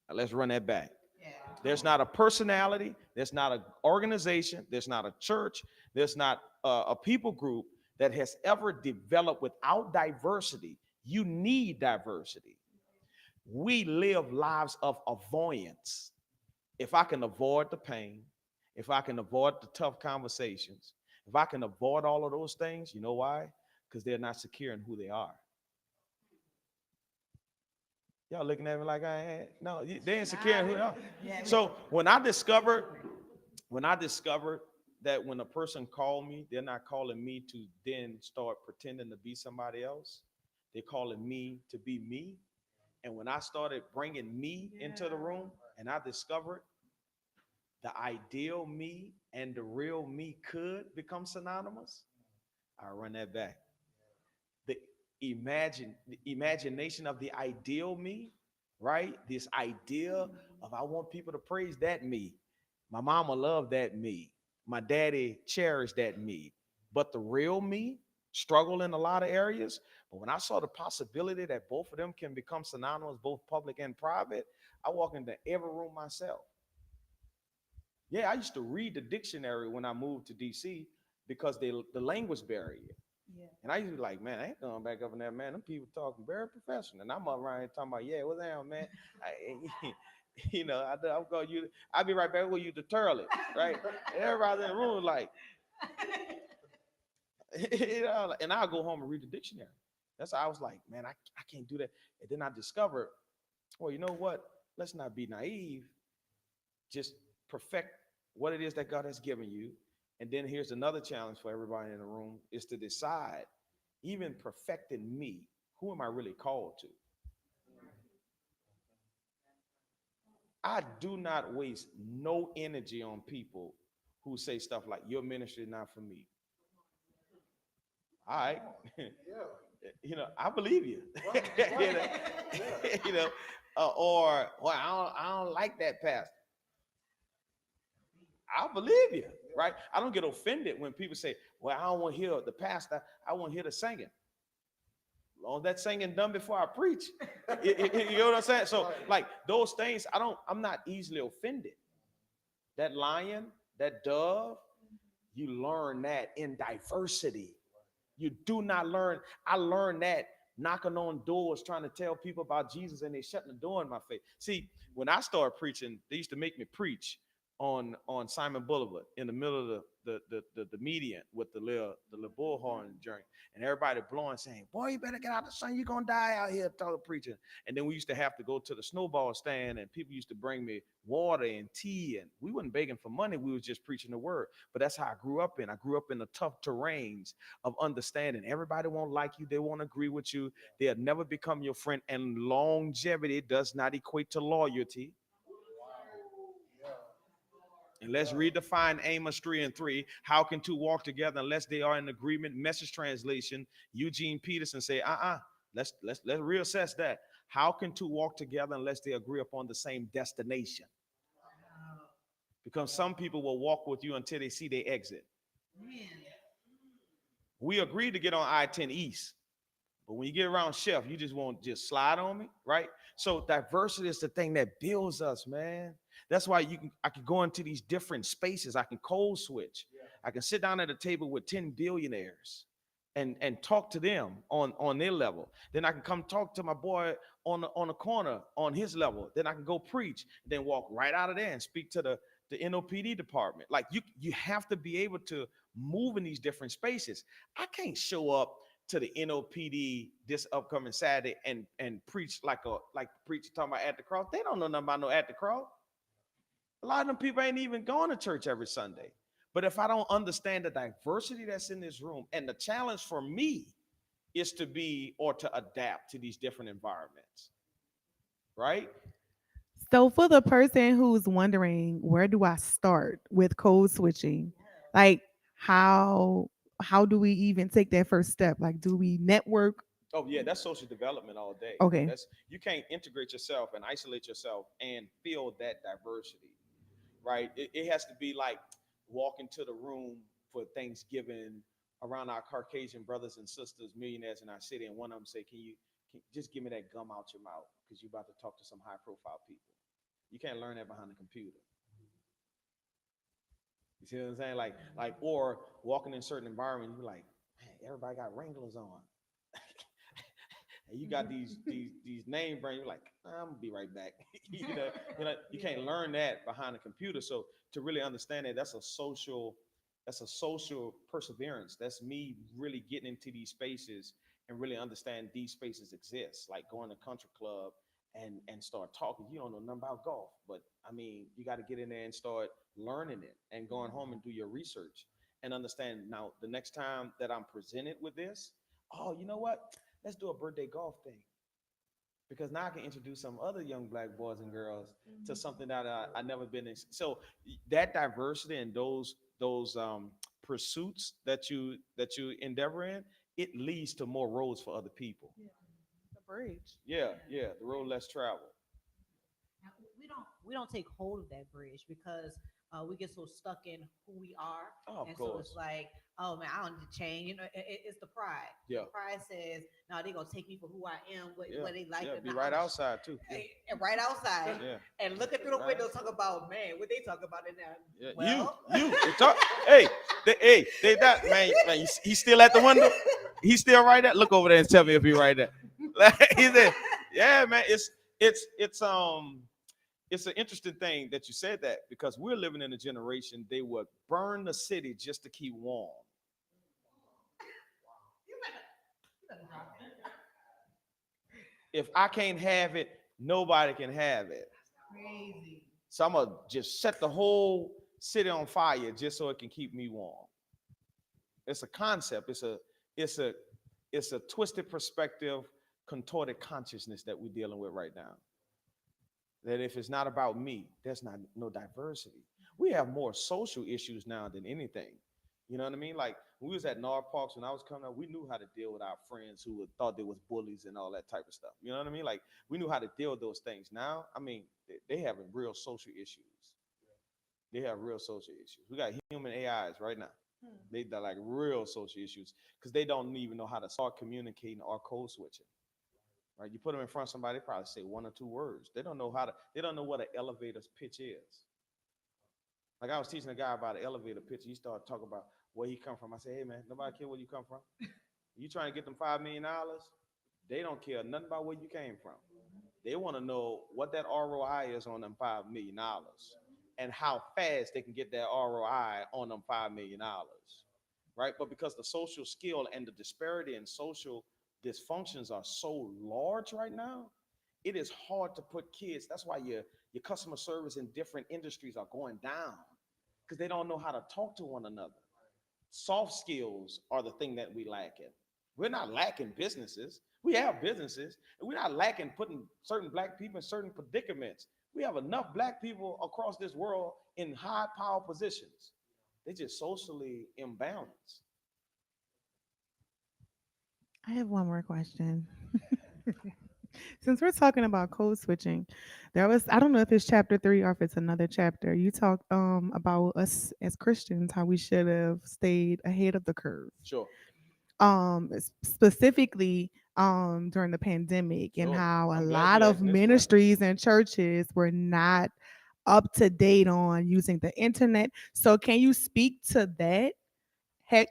Now let's run that back. There's not a personality. There's not an organization. There's not a church. There's not a people group that has ever developed without diversity. You need diversity. We live lives of avoidance. If I can avoid the pain, if I can avoid the tough conversations, if I can avoid all of those things, you know why? Because they're not secure in who they are. Y'all looking at me like I ain't. No, they ain't secure in who they are. So when I discovered that when a person called me, they're not calling me to then start pretending to be somebody else. They're calling me to be me. And when I started bringing me into the room and I discovered the ideal me and the real me could become synonymous, I run that back. The the imagination of the ideal me, right? This idea of I want people to praise that me. My mama loved that me. My daddy cherished that me. But the real me struggle in a lot of areas. But when I saw the possibility that both of them can become synonymous, both public and private, I walk into every room myself. Yeah, I used to read the dictionary when I moved to DC because the language barrier. And I used to be like, man, I ain't going back up in there, man. Them people talking very professional. And I'm up around here talking about, yeah, what's down, man? I'm going you. I'll be right back with you to turtle it, right? And everybody in the room was like, and I'll go home and read the dictionary. That's how I was like, man, I can't do that. And then I discovered, well, you know what? Let's not be naive. Just perfect what it is that God has given you. And then here's another challenge for everybody in the room is to decide, even perfecting me, who am I really called to? I do not waste no energy on people who say stuff like, your ministry is not for me. All right. I believe you. you know, you know, or well, I don't like that pastor. I believe you, right? I don't get offended when people say, well, I don't want to hear the pastor. I want to hear the singing. Long that singing done before I preach. You know what I'm saying? So like those things, I'm not easily offended. That lion, that dove, you learn that in diversity. You do not learn. I learned that knocking on doors, trying to tell people about Jesus, and they shutting the door in my face. See, when I started preaching, they used to make me preach on Simon Boulevard in the middle of the median with the little bullhorn joint, and everybody blowing, saying, "Boy, you better get out the sun. You're gonna die out here," talking preaching. And then we used to have to go to the snowball stand, and people used to bring me water and tea, and we wasn't begging for money. We was just preaching the word. But that's how I grew up in. I grew up in the tough terrains of understanding. Everybody won't like you. They won't agree with you. They'll never become your friend. And longevity does not equate to loyalty. And let's redefine Amos 3 and 3. How can two walk together unless they are in agreement? Message translation. Eugene Peterson say, let's reassess that. How can two walk together unless they agree upon the same destination? Because some people will walk with you until they see their exit. We agreed to get on I-10 East, but when you get around Chef, you just won't just slide on me, right? So diversity is the thing that builds us, man. That's why I can go into these different spaces. I can code switch. I can sit down at a table with 10 billionaires and talk to them on their level. Then I can come talk to my boy on the corner on his level. Then I can go preach, then walk right out of there and speak to the NOPD department. Like you have to be able to move in these different spaces. I can't show up to the NOPD this upcoming Saturday and preach like the preacher talking about at the cross. They don't know nothing about no at the cross. A lot of them people ain't even going to church every Sunday. But if I don't understand the diversity that's in this room, and the challenge for me is to be or to adapt to these different environments, right? So for the person who's wondering, where do I start with code switching? Like how do we even take that first step? Like, do we network? Oh yeah, that's social development all day. Okay. That's You can't integrate yourself and isolate yourself and feel that diversity, right? It has to be like walking to the room for Thanksgiving around our Caucasian brothers and sisters, millionaires in our city, and one of them say, can just give me that gum out your mouth because you're about to talk to some high profile people. You can't learn that behind a computer. You see what I'm saying? Or walking in certain environments, you're like, man, everybody got Wranglers on. And you got these name brands, you're like, I'm gonna be right back. You can't learn that behind a computer. So to really understand that, that's a social perseverance. That's me really getting into these spaces and really understand these spaces exist. Like going to country club and start talking. You don't know nothing about golf, but I mean, you got to get in there and start learning it and going home and do your research and understand. Now, the next time that I'm presented with this, oh, you know what? Let's do a birthday golf thing, because now I can introduce some other young black boys and girls to something that I never been in. So that diversity and those pursuits that you endeavor in, it leads to more roads for other people. The bridge. Yeah, the road less traveled. Now, we don't take hold of that bridge because we get so stuck in who we are, Oh, of and so it's course. like, oh man, I don't need to change. It's the pride. Yeah, Pride says, no, they're gonna take me for who I am, yeah, what they like yeah. or Be not. right outside too. Yeah, And right outside, yeah, and looking through the right. window, talk about, man, what they talk about in there. Yeah. You, Well, you. They talk. Hey, they that man. He's still at the window. He's still right there. Look over there and tell me if he's right there. He said, "Yeah, man. It's an interesting thing that you said that, because we're living in a generation they would burn the city just to keep warm. If I can't have it, nobody can have it. crazy. So I'm gonna just set the whole city on fire just so it can keep me warm. It's a concept. It's a it's a twisted perspective, contorted consciousness that we're dealing with right now. That if it's not about me, there's not no diversity. We have more social issues now than anything. You know what I mean? Like when we was at North Parks when I was coming up, we knew how to deal with our friends who thought they was bullies and all that type of stuff. You know what I mean? Like we knew how to deal with those things. Now, I mean, they having real social issues. They have real social issues. We got human AIs right now. They got like real social issues because they don't even know how to start communicating or code switching. Right? You put them in front of somebody, they probably say one or two words. They don't know how to. They don't know what an elevator's pitch is. Like I was teaching a guy about an elevator pitch. He started talking about where he come from. I said, hey man, nobody care where you come from. You trying to get them $5 million? They don't care nothing about where you came from. They want to know what that ROI is on them $5 million. and how fast they can get that ROI on them $5 million, right? But because the social skill and the disparity in social dysfunctions are so large right now, it is hard to put kids. That's why your customer service in different industries are going down because they don't know how to talk to one another. Soft skills are the thing that we lack in. We're not lacking businesses. We have businesses, and we're not lacking putting certain black people in certain predicaments. We have enough black people across this world in high power positions. They're just socially imbalanced. I have one more question. Since we're talking about code switching, there was, I don't know if it's chapter 3 or if it's another chapter. You talk about us as Christians, how we should have stayed ahead of the curve. Sure, Specifically during the pandemic, and sure. how a I'm glad lot you're of asking this question. ministries and churches were not up to date on using the internet. So can you speak to that?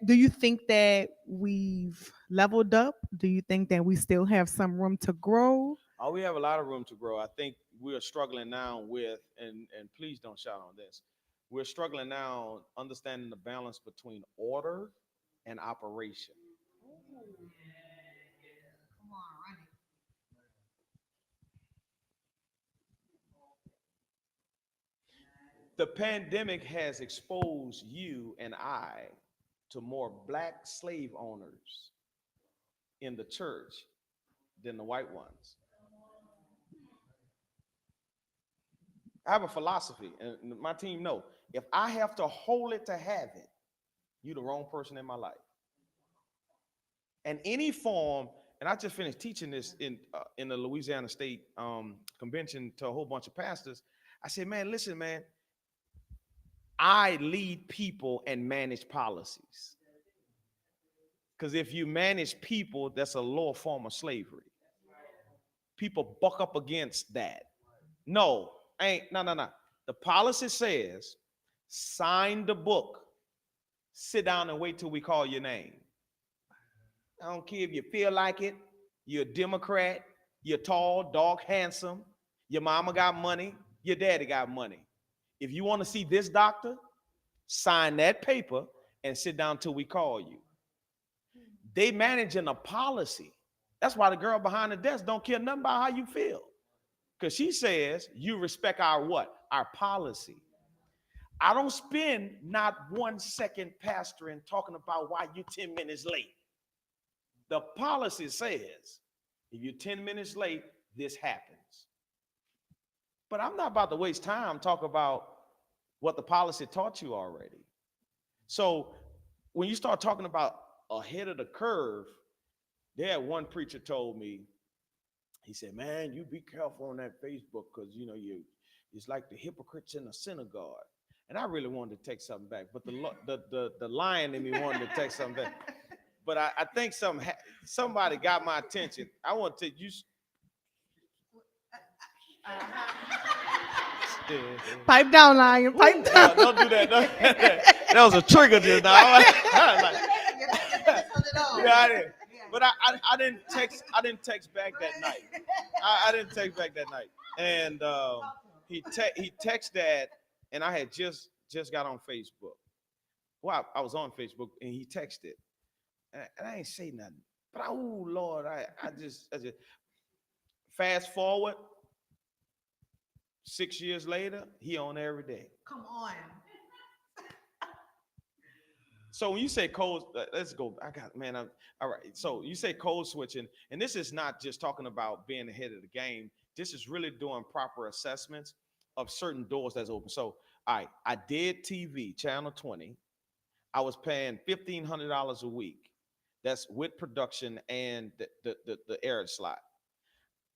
Do you think that we've leveled up? Do you think that we still have some room to grow? Oh, we have a lot of room to grow. I think we're struggling now with, and please don't shout on this. We're struggling now understanding the balance between order and operation. Come on, run it. The pandemic has exposed you and I to more black slave owners in the church than the white ones. I have a philosophy, and my team know if I have to hold it to have it, you're the wrong person in my life. And any form, and I just finished teaching this in the Louisiana State Convention to a whole bunch of pastors. I said, man, listen, man, I lead people and manage policies. Because if you manage people, that's a lower form of slavery. People buck up against that. No, ain't no. The policy says sign the book, sit down and wait till we call your name. I don't care if you feel like it, you're a Democrat, you're tall, dark, handsome, your mama got money, your daddy got money. If you want to see this doctor, sign that paper and sit down till we call you. They managing a policy. That's why the girl behind the desk don't care nothing about how you feel. Because she says you respect our what? Our policy. I don't spend not 1 second pastoring talking about why you 10 minutes late. The policy says if you're 10 minutes late, this happens. But I'm not about to waste time talking about what the policy taught you already. So when you start talking about ahead of the curve, there one preacher told me, he said, man, you be careful on that Facebook because it's like the hypocrites in the synagogue. And I really wanted to take something back, but the lion in me wanted to take something back. But I think somebody got my attention. I want to you. Pipe down, lion. Pipe down. Don't do that. That was a trigger just now. I didn't. But I didn't text. I didn't text back that night. I didn't text back that night. And he texted that, and I had just got on Facebook. Well, I was on Facebook, and he texted, and I ain't say nothing. But oh Lord, I just fast forward 6 years later, he on every day. Come on. So when you say code, let's go. All right. So you say code switching, and this is not just talking about being ahead of the game. This is really doing proper assessments of certain doors that's open. So I did TV, Channel 20. I was paying $1,500 a week. That's with production and the air slot.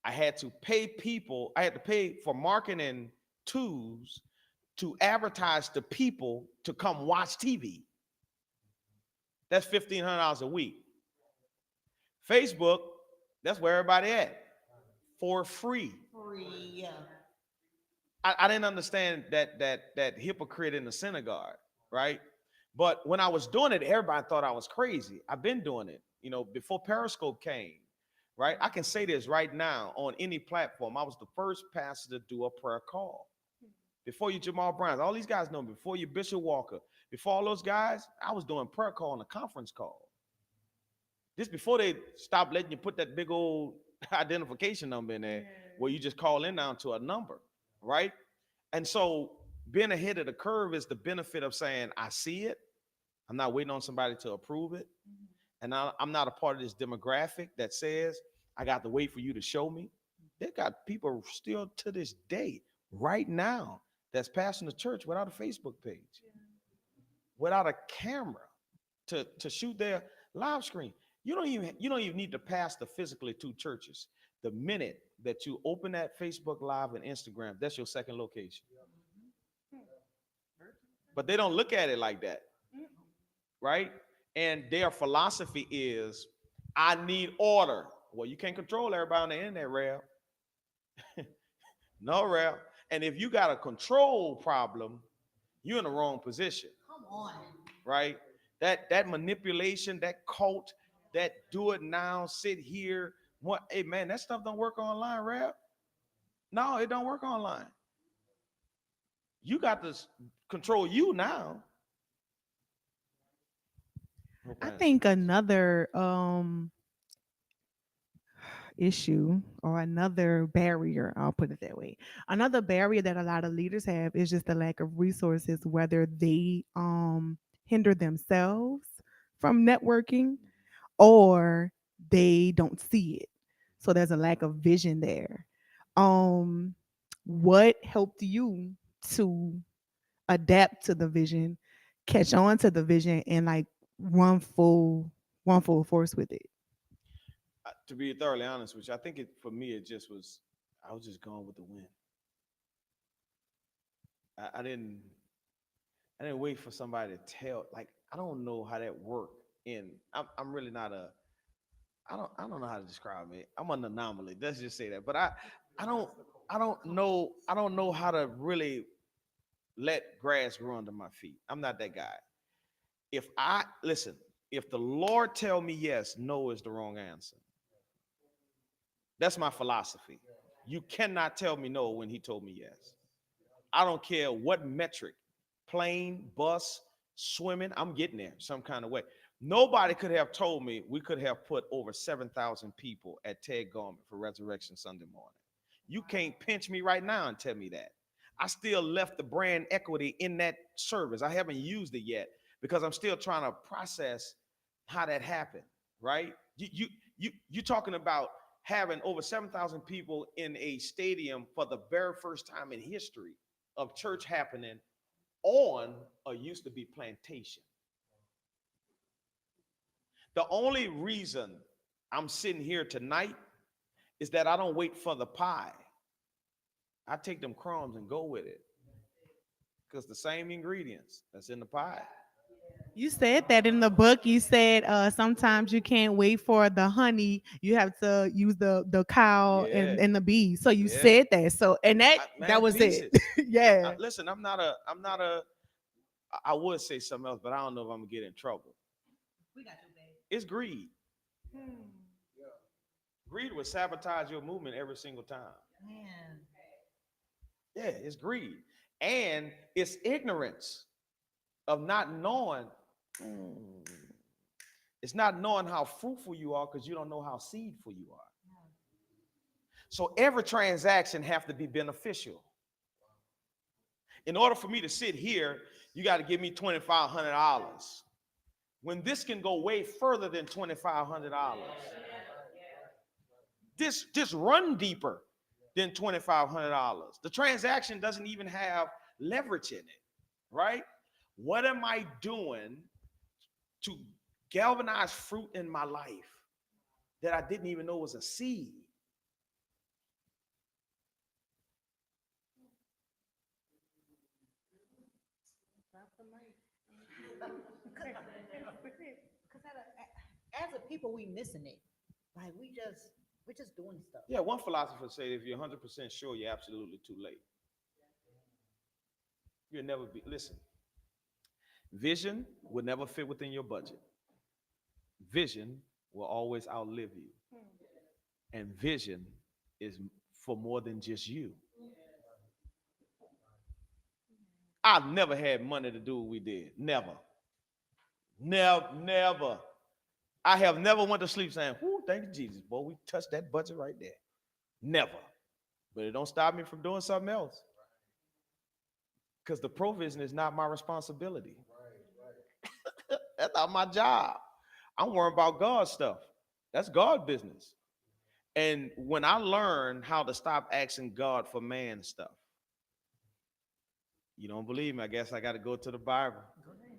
I had to pay people. I had to pay for marketing tools to advertise to people to come watch TV. That's $1,500 a week. Facebook, that's where everybody at for free. Free. I didn't understand that hypocrite in the synagogue, right? But when I was doing it, everybody thought I was crazy. I've been doing it, before Periscope came, right? I can say this right now on any platform. I was the first pastor to do a prayer call. before you Jamal Browns, all these guys know me. Before you Bishop Walker, before all those guys, I was doing prayer call and a conference call. This before they stopped letting you put that big old identification number in there, where you just call in down to a number, right? And so being ahead of the curve is the benefit of saying, I see it. I'm not waiting on somebody to approve it. And I'm not a part of this demographic that says, I got to wait for you to show me. They got people still to this day, right now, that's passing the church without a Facebook page, without a camera to shoot their live screen. You don't even need to pastor physically to churches. The minute that you open that Facebook Live and Instagram, that's your second location. But they don't look at it like that, right? And their philosophy is, I need order. Well, you can't control everybody on the internet, Rev. No, Rev. And if you got a control problem, you're in the wrong position. Come on. Right? That manipulation, that cult, that do it now, sit here. What? Hey man, that stuff don't work online, Rev. No, it don't work online. You got to control you now. I think another issue or another barrier, I'll put it that way. Another barrier that a lot of leaders have is just the lack of resources, whether they hinder themselves from networking or they don't see it. So there's a lack of vision there. Um what helped you to adapt to the vision, catch on to the vision and like run full force with it? To be thoroughly honest with you, I think for me it just was, I was just going with the wind. I didn't wait for somebody to tell. Like I don't know how that worked. I'm really not a. I don't know how to describe it. I'm an anomaly. Let's just say that. But I don't I don't know how to really let grass grow under my feet. I'm not that guy. If I listen, if the Lord tell me yes, no is the wrong answer. That's my philosophy. You cannot tell me no when he told me yes. I don't care what metric, plane, bus, swimming, I'm getting there some kind of way. Nobody could have told me we could have put over 7,000 people at Ted Garment for Resurrection Sunday morning. You can't pinch me right now and tell me that. I still left the brand equity in that service. I haven't used it yet because I'm still trying to process how that happened, right? You talking about having over 7,000 people in a stadium for the very first time in history of church happening on a used to be plantation. The only reason I'm sitting here tonight is that I don't wait for the pie. I take them crumbs and go with it because the same ingredients that's in the pie. You said that in the book. You said sometimes you can't wait for the honey. You have to use the cow Yeah, and the bee. So you yeah. said that. So and that Man, was it. pieces. Yeah. Listen, I would say something else, but I don't know if I'm gonna get in trouble. We got you, babe. It's greed. Greed will sabotage your movement every single time. Man. Yeah, it's greed. And it's ignorance of not knowing. Mm, it's not knowing how fruitful you are because you don't know how seedful you are. So every transaction have to be beneficial. In order for me to sit here, you got to give me $2,500. When this can go way further than $2,500. This run deeper than $2,500. The transaction doesn't even have leverage in it, right? What am I doing to galvanize fruit in my life that I didn't even know was a seed? Because as a people, we missing it. Like we're just doing stuff. Yeah, one philosopher said if you're 100% sure, you're absolutely too late. You'll never be, listen, vision will never fit within your budget. Vision will always outlive you. And vision is for more than just you. I've never had money to do what we did. Never. Never. I have never went to sleep saying, "Whoo, thank you, Jesus." Boy, we touched that budget right there. Never. But it don't stop me from doing something else. Because the provision is not my responsibility. That's not my job. I'm worrying about God's stuff. That's God's business. And when I learned how to stop asking God for man stuff, you don't believe me? I guess I got to go to the Bible.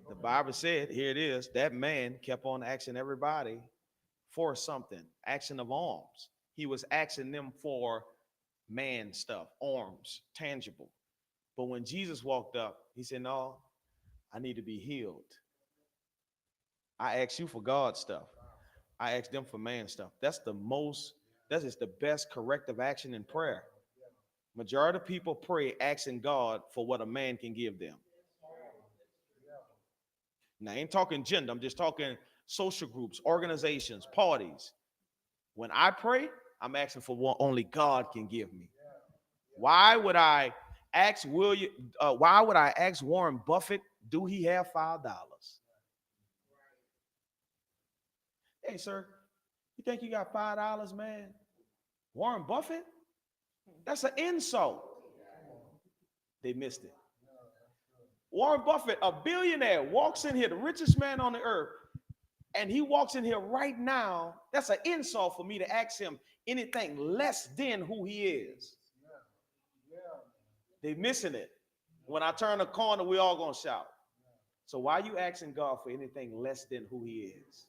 The Bible said, here it is, that man kept on asking everybody for something, action of alms. He was asking them for man stuff, arms, tangible. But when Jesus walked up, he said, no, I need to be healed. I asked you for God stuff. I asked them for man stuff. That is the best corrective action in prayer. Majority of people pray asking God for what a man can give them. Now, I ain't talking gender. I'm just talking social groups, organizations, parties. When I pray, I'm asking for what only God can give me. Why would I ask Warren Buffett, do he have $5? Hey, sir, you think you got $5, man? Warren Buffett? That's an insult. They missed it. Warren Buffett, a billionaire, walks in here, the richest man on the earth, and he walks in here right now. That's an insult for me to ask him anything less than who he is. They missing it. When I turn the corner, we all gonna shout. So why are you asking God for anything less than who he is?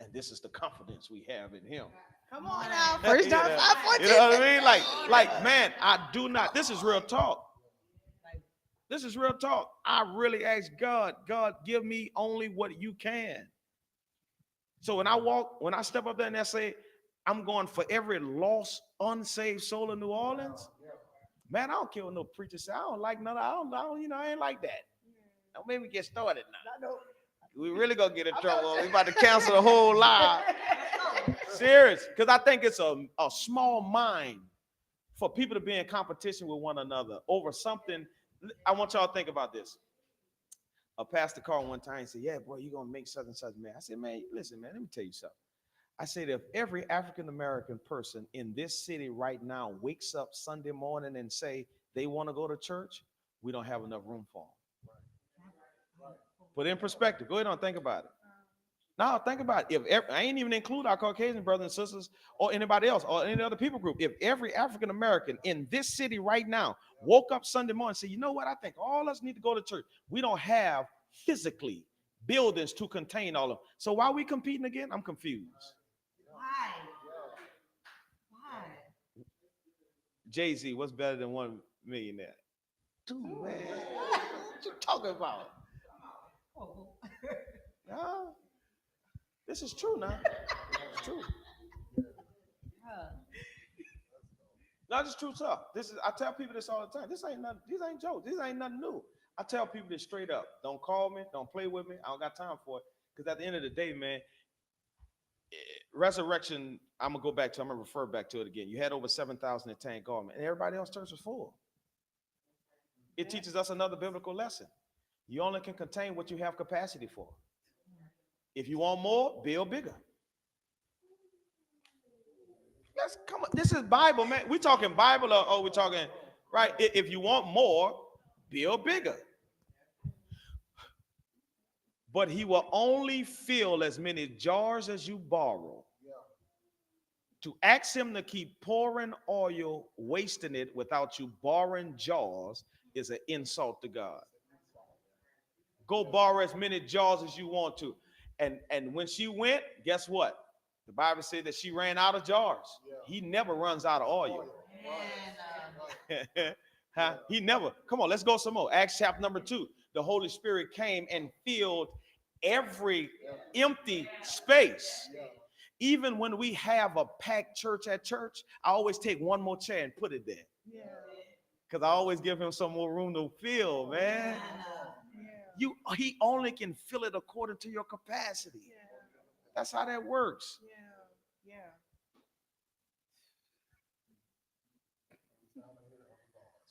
And this is the confidence we have in him. Come on now. First John 5:14. You know what I mean? Like, man, I do not. This is real talk. This is real talk. I really ask God, God, give me only what you can. So when I step up there and I say, I'm going for every lost, unsaved soul in New Orleans, man, I don't care what no preacher say. I don't like none. I ain't like that. Don't make me get started now. We really gonna get in trouble. We about to cancel the whole live. Serious, because I think it's a small mind for people to be in competition with one another over something. I want y'all to think about this. A pastor called one time and said, yeah, boy, you're going to make such and such, man. I said, man, listen, man, let me tell you something. I said, if every African-American person in this city right now wakes up Sunday morning and say they want to go to church, we don't have enough room for them. Put it in perspective. Go ahead and think about it. Now, think about it. I ain't even include our Caucasian brothers and sisters or anybody else or any other people group. If every African-American in this city right now woke up Sunday morning and said, you know what, I think all of us need to go to church. We don't have physically buildings to contain all of them. So why are we competing again? I'm confused. Why? Jay-Z, what's better than 1 millionaire? Dude, man. What you talking about? No. This is true now. It's true. No, this is true stuff. I tell people this all the time. These ain't jokes. This ain't nothing new. I tell people this straight up. Don't call me. Don't play with me. I don't got time for it. Because at the end of the day, man, resurrection, I'm going to refer back to it again. You had over 7,000 in Tank Garment, and everybody else's church was full. It teaches us another biblical lesson. You only can contain what you have capacity for. If you want more, build bigger. Let's come on. This is Bible, man. We talking Bible or we talking, right? If you want more, build bigger. But he will only fill as many jars as you borrow. To ask him to keep pouring oil, wasting it without you borrowing jars is an insult to God. Go borrow as many jars as you want to. And when she went, guess what? The Bible said that she ran out of jars. He never runs out of oil. Huh? He never. Come on, let's go some more. Acts chapter number 2. The Holy Spirit came and filled every empty space. Even when we have a packed church at church, I always take one more chair and put it there. Because I always give him some more room to fill, man. He only can fill it according to your capacity. That's how that works.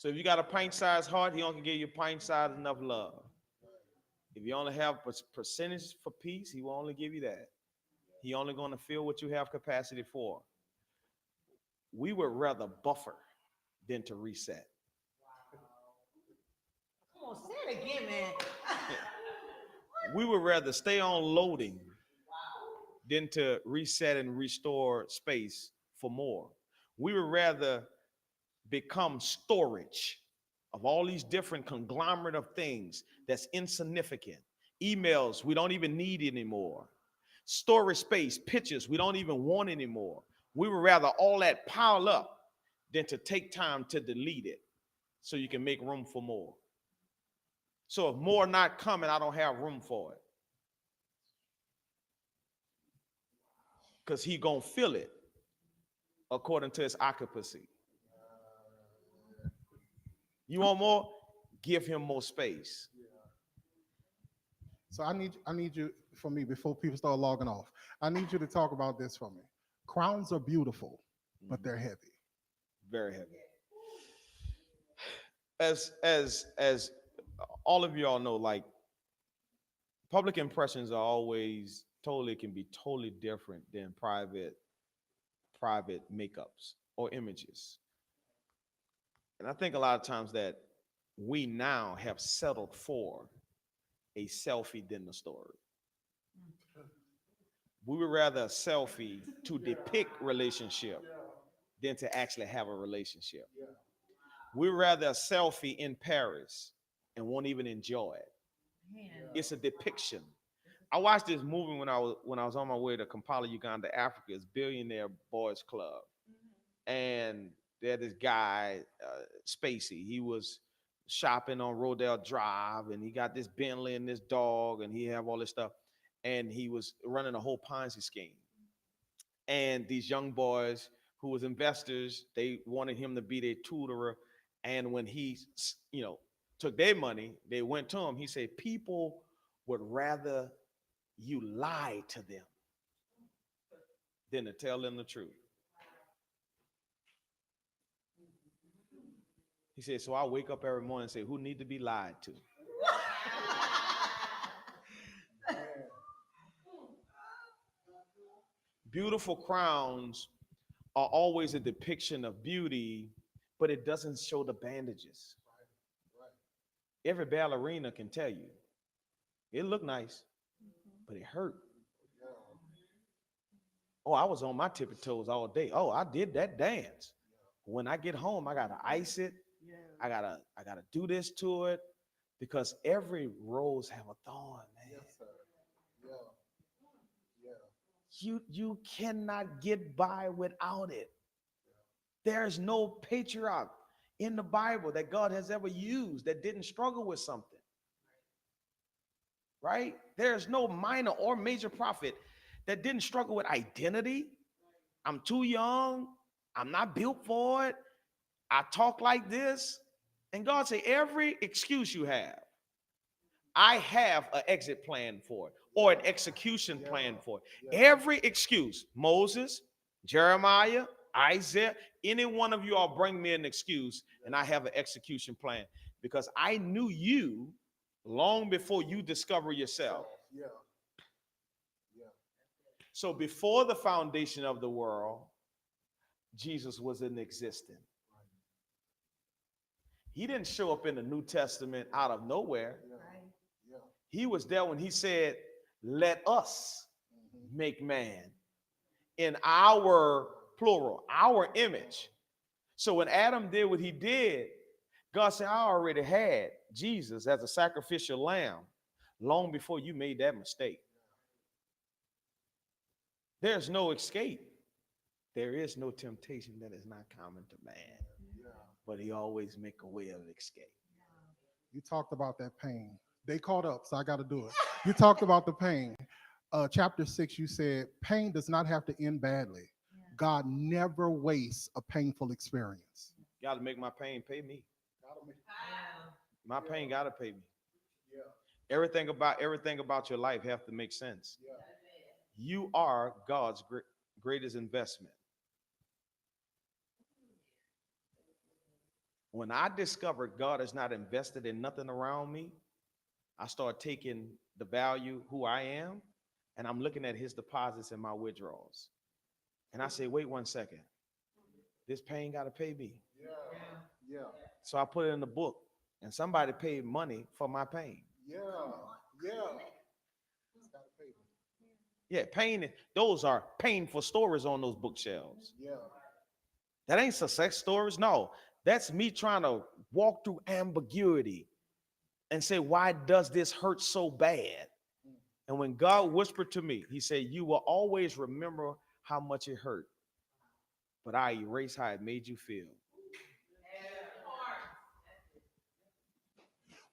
So if you got a pint-sized heart, he only can give you pint-sized enough love. If you only have percentage for peace, he will only give you that. He only going to feel what you have capacity for. We would rather buffer than to reset. Come on, say it again, man. We would rather stay on loading than to reset and restore space for more. We would rather become storage of all these different conglomerate of things that's insignificant. Emails we don't even need anymore. Storage space, pictures we don't even want anymore. We would rather all that pile up than to take time to delete it so you can make room for more. So if more not coming, I don't have room for it. Because he gonna fill it according to his occupancy. You want more? Give him more space. So I need you, for me, before people start logging off, I need you to talk about this for me. Crowns are beautiful, but they're heavy. Very heavy. As all of you all know, like public impressions are always can be totally different than private makeups or images. And I think a lot of times that we now have settled for a selfie than the story. We would rather a selfie to depict relationship than to actually have a relationship. We'd rather a selfie in Paris and won't even enjoy it. It's a depiction. I watched this movie when I was on my way to Kampala, Uganda, Africa's Billionaire Boys Club, and they had this guy, Spacey. He was shopping on Rodell Drive, and he got this Bentley and this dog, and he have all this stuff, and he was running a whole Ponzi scheme. And these young boys who was investors, they wanted him to be their tutor, and when he, took their money, they went to him. He said, people would rather you lie to them than to tell them the truth. He said, so I wake up every morning and say, who need to be lied to? Beautiful crowns are always a depiction of beauty, but it doesn't show the bandages. Every ballerina can tell you, it looked nice, but it hurt. Oh, I was on my tippy toes all day. Oh, I did that dance. When I get home, I gotta ice it. I gotta do this to it, because every rose have a thorn, man. Yes, sir. Yeah. You cannot get by without it. There's no patriarch in the Bible that God has ever used that didn't struggle with something. Right? There's no minor or major prophet that didn't struggle with identity. I'm too young. I'm not built for it. I talk like this. And God say, every excuse you have, I have an exit plan for it, or an execution plan for it. Every excuse, Moses, Jeremiah, Isaiah, any one of you all bring me an excuse, and I have an execution plan, because I knew you long before you discover yourself. Yeah. So before the foundation of the world, Jesus was in existence. He didn't show up in the New Testament out of nowhere. He was there when he said, let us make man in our plural, our image. So when Adam did what he did, God said, I already had Jesus as a sacrificial lamb long before you made that mistake. There's no escape. There is no temptation that is not common to man, but he always make a way of escape. You talked about that pain. They caught up, so I got to do it. You talked about the pain. Chapter 6, you said, pain does not have to end badly. God never wastes a painful experience. Got to make my pain pay me. My pain got to pay me. Everything about your life have to make sense. You are God's greatest investment. When I discovered God is not invested in nothing around me, I start taking the value who I am, and I'm looking at his deposits and my withdrawals. And I say, wait 1 second, this pain got to pay me. Yeah. So I put it in the book, and somebody paid money for my pain. Yeah. Yeah. It's gotta pay me. Yeah, pain. Those are painful stories on those bookshelves. Yeah. That ain't success stories. No, that's me trying to walk through ambiguity and say, why does this hurt so bad? And when God whispered to me, he said, you will always remember how much it hurt, but I erase how it made you feel.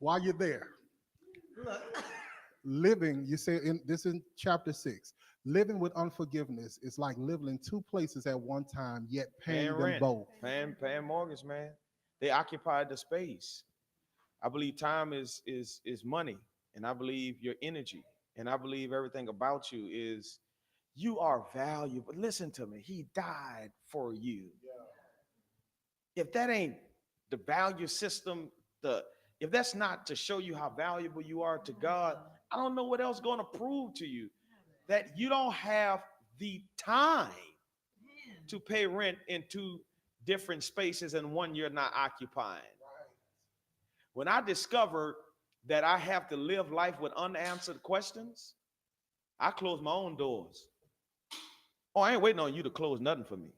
While you're there, Look. living, you say in this in chapter 6, living with unforgiveness is like living in two places at one time, yet paying Paying them rent, both. paying mortgage, man. They occupy the space. I believe time is money, and I believe your energy, and I believe everything about you is you are valuable. Listen to me. He died for you. If that ain't the value system, the if that's not to show you how valuable you are to God, I don't know what else going to prove to you that you don't have the time to pay rent in two different spaces and one you're not occupying. When I discovered that I have to live life with unanswered questions, I closed my own doors. Oh, I ain't waiting on you to close nothing for me.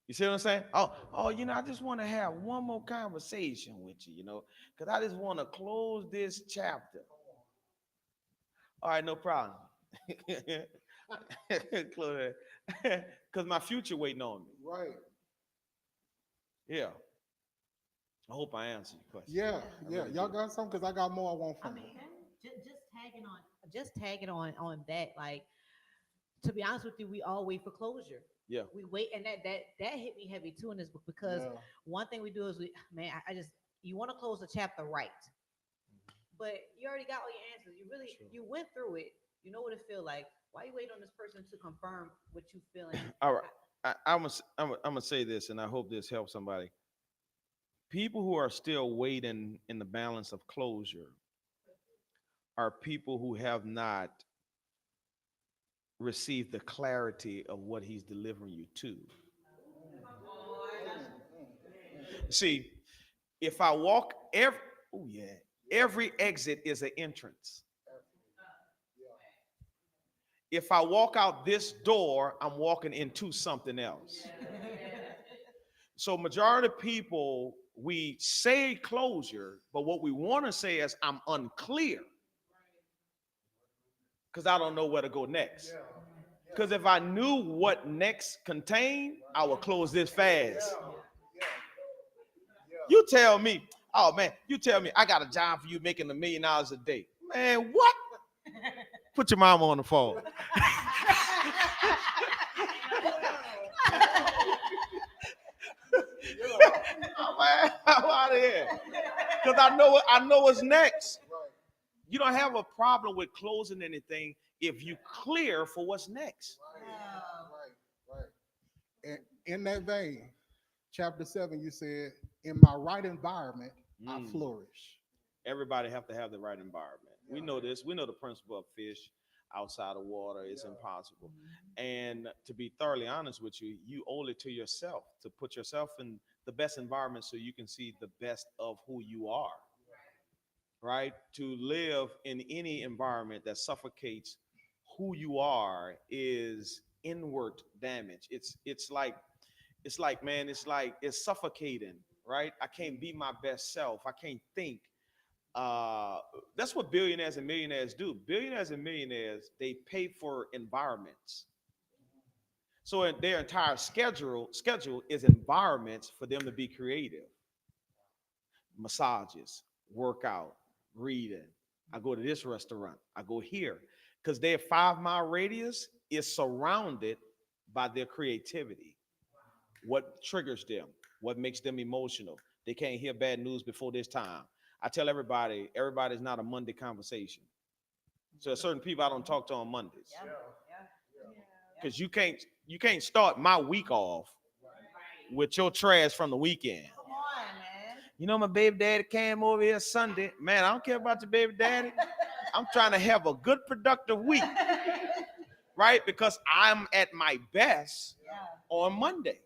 You see what I'm saying? I just want to have one more conversation with you, because I just want to close this chapter. All right, no problem. Close it. Because my future waiting on me. Right. Yeah. I hope I answered your question. Yeah. I Yeah. really Y'all do. got some? Because I got more I want I from mean, you. just tagging on that. Like, to be honest with you, we all wait for closure. Yeah. We wait, and that hit me heavy too in this book because Yeah. one thing we do is I just you want to close the chapter right, but you already got all your answers. Sure. You went through it. You know what it feel like. Why you wait on this person to confirm what you feeling? All right. I'm gonna say this, and I hope this helps somebody. People who are still waiting in the balance of closure are people who have not received the clarity of what he's delivering you to. See, if I walk every exit is an entrance. If I walk out this door, I'm walking into something else. So majority of people, we say closure, but what we want to say is I'm unclear because I don't know where to go next. Because if I knew what next contained, I would close this fast. You tell me, oh man, you tell me I got a job for you making $1 million a day. Man, what? Put your mama on the phone. Oh, man, I'm out of here. Because I know what's next. You don't have a problem with closing anything if you clear for what's next. Right. And in that vein, chapter 7, you said, in my right environment, I flourish. Everybody have to have the right environment. We know this. We know the principle of fish outside of water is impossible. And to be thoroughly honest with you, you owe it to yourself to put yourself in the best environment so you can see the best of who you are. Right? To live in any environment that suffocates who you are is inward damage. It's suffocating, right? I can't be my best self. I can't think. That's what billionaires and millionaires do. Billionaires and millionaires, they pay for environments. So in their entire schedule is environments for them to be creative. Massages, workout, reading. I go to this restaurant. I go here. Because their 5 mile radius is surrounded by their creativity. What triggers them? What makes them emotional? They can't hear bad news before this time. I tell everybody's not a Monday conversation. So there's certain people I don't talk to on Mondays. Because you can't start my week off with your trash from the weekend. Come on, man. You know, my baby daddy came over here Sunday. Man, I don't care about your baby daddy. I'm trying to have a good, productive week, right? Because I'm at my best on Monday.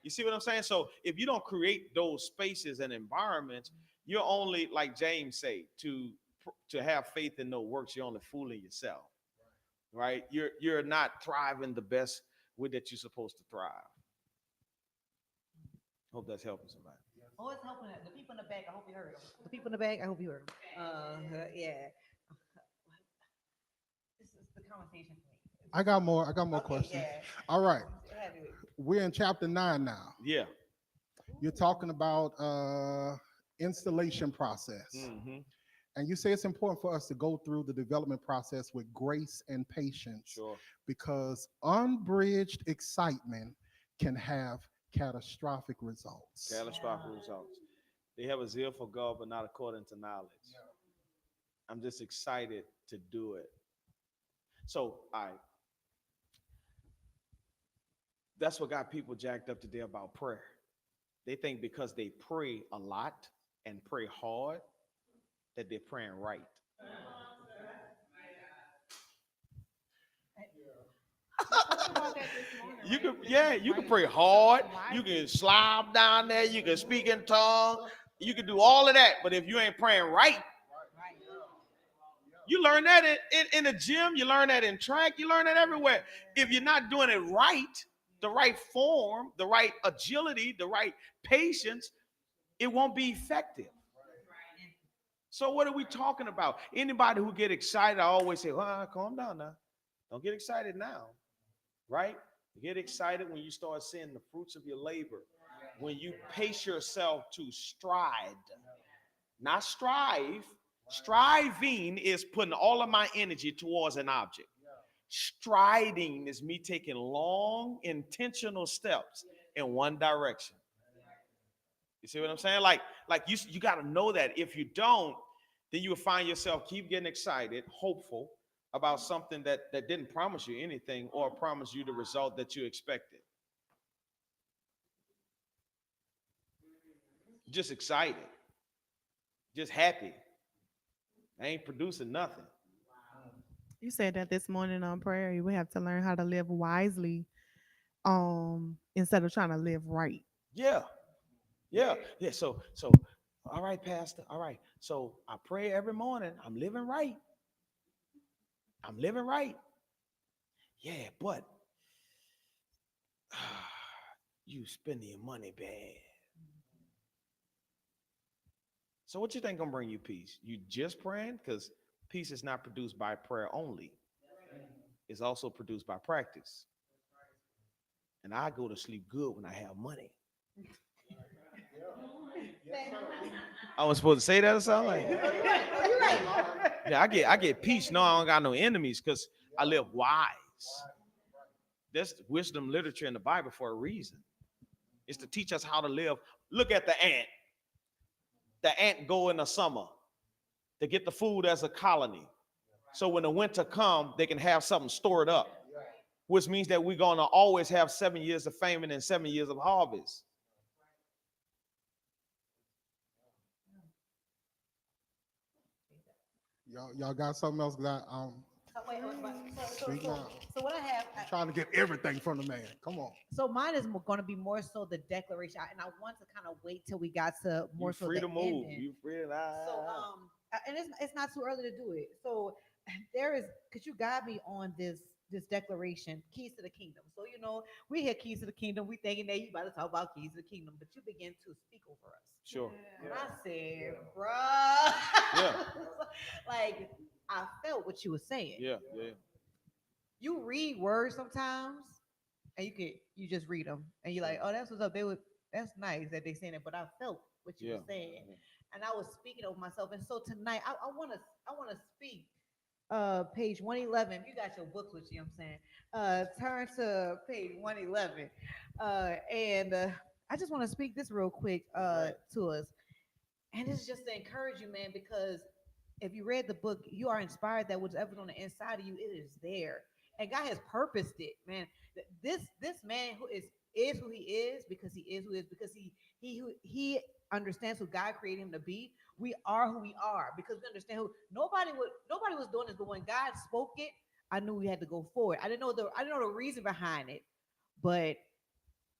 You see what I'm saying? So if you don't create those spaces and environments, you're only, like James say, to have faith and no works, you're only fooling yourself, right? You're not thriving the best way that you're supposed to thrive. Hope that's helping somebody. Oh, it's helping the people in the back. I hope you heard them. The people in the back. I hope you heard them. Yeah. This is the conversation for me. I got more Okay, questions. yeah. All right. Have you- We're in chapter 9 now. Yeah. You're talking about installation process. Mm-hmm. And you say it's important for us to go through the development process with grace and patience Sure. because unbridged excitement can have catastrophic results. Catastrophic results. They have a zeal for God, but not according to knowledge. I'm just excited to do it. So, that's what got people jacked up today about prayer. They think because they pray a lot and pray hard that they're praying right. You can pray hard. You can slob down there. You can speak in tongues. You can do all of that. But if you ain't praying right, you learn that in the gym. You learn that in track. You learn that everywhere. If you're not doing it right, the right form, the right agility, the right patience, it won't be effective. So what are we talking about? Anybody who get excited, I always say, well, calm down now. Don't get excited now, right? You get excited when you start seeing the fruits of your labor. When you pace yourself to stride, not strive. Striving is putting all of my energy towards an object. Striding is me taking long, intentional steps in one direction. You see what I'm saying? Like you got to know that. If you don't, then you will find yourself keep getting excited, hopeful about something that didn't promise you anything or promise you the result that you expected. Just excited, just happy. I ain't producing nothing. You said that this morning on prayer, we have to learn how to live wisely, instead of trying to live right. Yeah, yeah. So, all right, Pastor. All right. So I pray every morning. I'm living right. I'm living right. Yeah, but you spending your money bad. So what you think gonna bring you peace? You just praying? Because peace is not produced by prayer only. It's also produced by practice. And I go to sleep good when I have money. I was supposed to say that or something. Like, yeah, I get peace. No, I don't got no enemies because I live wise. There's wisdom literature in the Bible for a reason. It's to teach us how to live. Look at the ant. The ant go in the summer to get the food as a colony. So when the winter comes, they can have something stored up, which means that we're going to always have 7 years of famine and 7 years of harvest. Y'all got something else that Wait, speak now. so what I have, I'm trying to get everything from the man. Come on. so mine is going to be more so the declaration, and I want to kind of wait till we got to more You so free the to move. ending. You free to So and it's not too early to do it. So there is, because you got me on this declaration, keys to the kingdom. So we hear keys to the kingdom, we thinking that you about to talk about keys to the kingdom, but you begin to speak over us. sure. And I said, bruh, Yeah. like I felt what you were saying. Yeah. You read words sometimes, and you just read them, and you're like, oh, that's what's up. That's nice that they saying it, but I felt what you were saying, and I was speaking over myself. And so tonight, I want to speak. Page 111. You got your books with you. I'm saying, turn to page 111, and I just want to speak this real quick to us, and this is just to encourage you, man, because if you read the book, you are inspired that whatever's on the inside of you, it is there, and God has purposed it, man. This man who is is who he is because he is who he is because he understands who God created him to be. We are who we are because we understand who nobody was doing this, but when God spoke it, I knew we had to go forward. I didn't know the reason behind it, but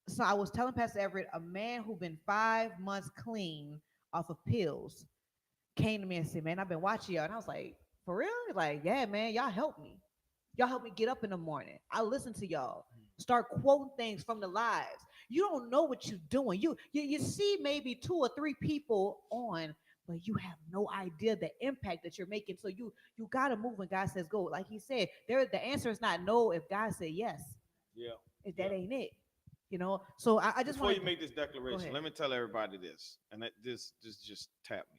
so I was telling Pastor Everett, a man who been 5 months clean off of pills came to me and said, "Man, I've been watching y'all," and I was like, "For real?" He's like, "Yeah, man, y'all help me. Y'all help me get up in the morning. I listen to y'all. Start quoting things from the lives. You don't know what you're doing. You see maybe two or three people on, but you have no idea the impact that you're making. So you gotta move when God says go. Like he said, the answer is not no if God said yes. Yeah. If Yeah. that ain't it, you know. So I just Before want you make this go declaration, ahead. let me tell everybody this, and this just tap me.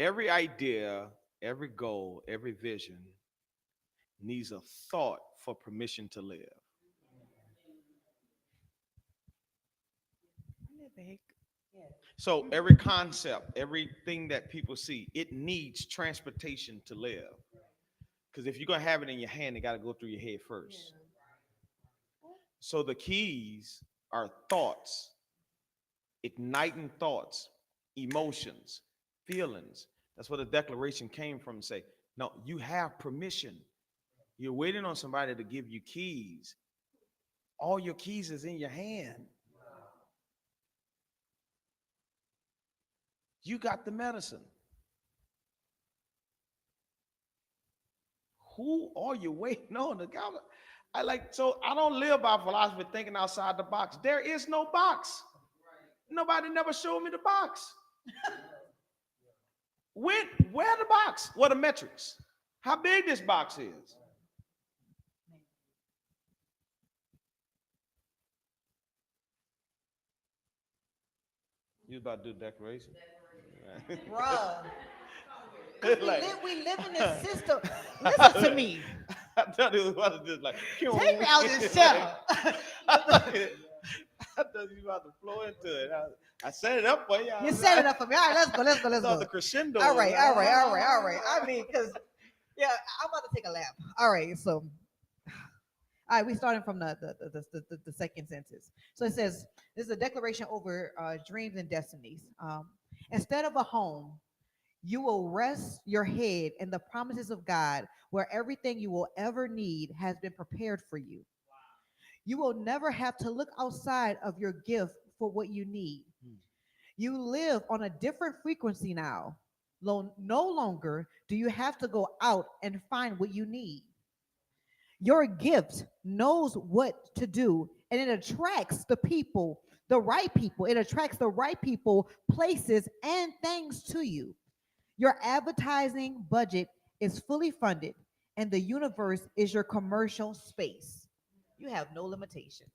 Every idea, every goal, every vision needs a thought for permission to live. So every concept, everything that people see, it needs transportation to live. Because if you're gonna have it in your hand, it got to go through your head first. So the keys are thoughts, igniting thoughts, emotions, feelings. That's where the declaration came from. Say, no, you have permission. You're waiting on somebody to give you keys. All your keys is in your hand. You got the medicine. Who are you waiting on? I like so I don't live by philosophy thinking outside the box. There is no box. Nobody never showed me the box. Where the box? What are the metrics? How big this box is? You about to do declaration? Bruh. Like, We live in this system. Listen to me. I thought it was about to just like, Take me out of this shell. I thought I thought you about to flow into it. I set it up for you. You set it up for me. All right, let's go. Let's go. I Let's thought go. the crescendo. All Was right. like, All right. All right. All right. I mean, because yeah, I'm about to take a lap. All right. So, all right, we starting from the second sentence. So it says, "This is a declaration over dreams and destinies. Instead of a home, you will rest your head in the promises of God, where everything you will ever need has been prepared for you. You will never have to look outside of your gift for what you need. You live on a different frequency now. No longer do you have to go out and find what you need. Your gift knows what to do, and it attracts the right people. It attracts the right people, places, and things to you. Your advertising budget is fully funded, and the universe is your commercial space. You have no limitations.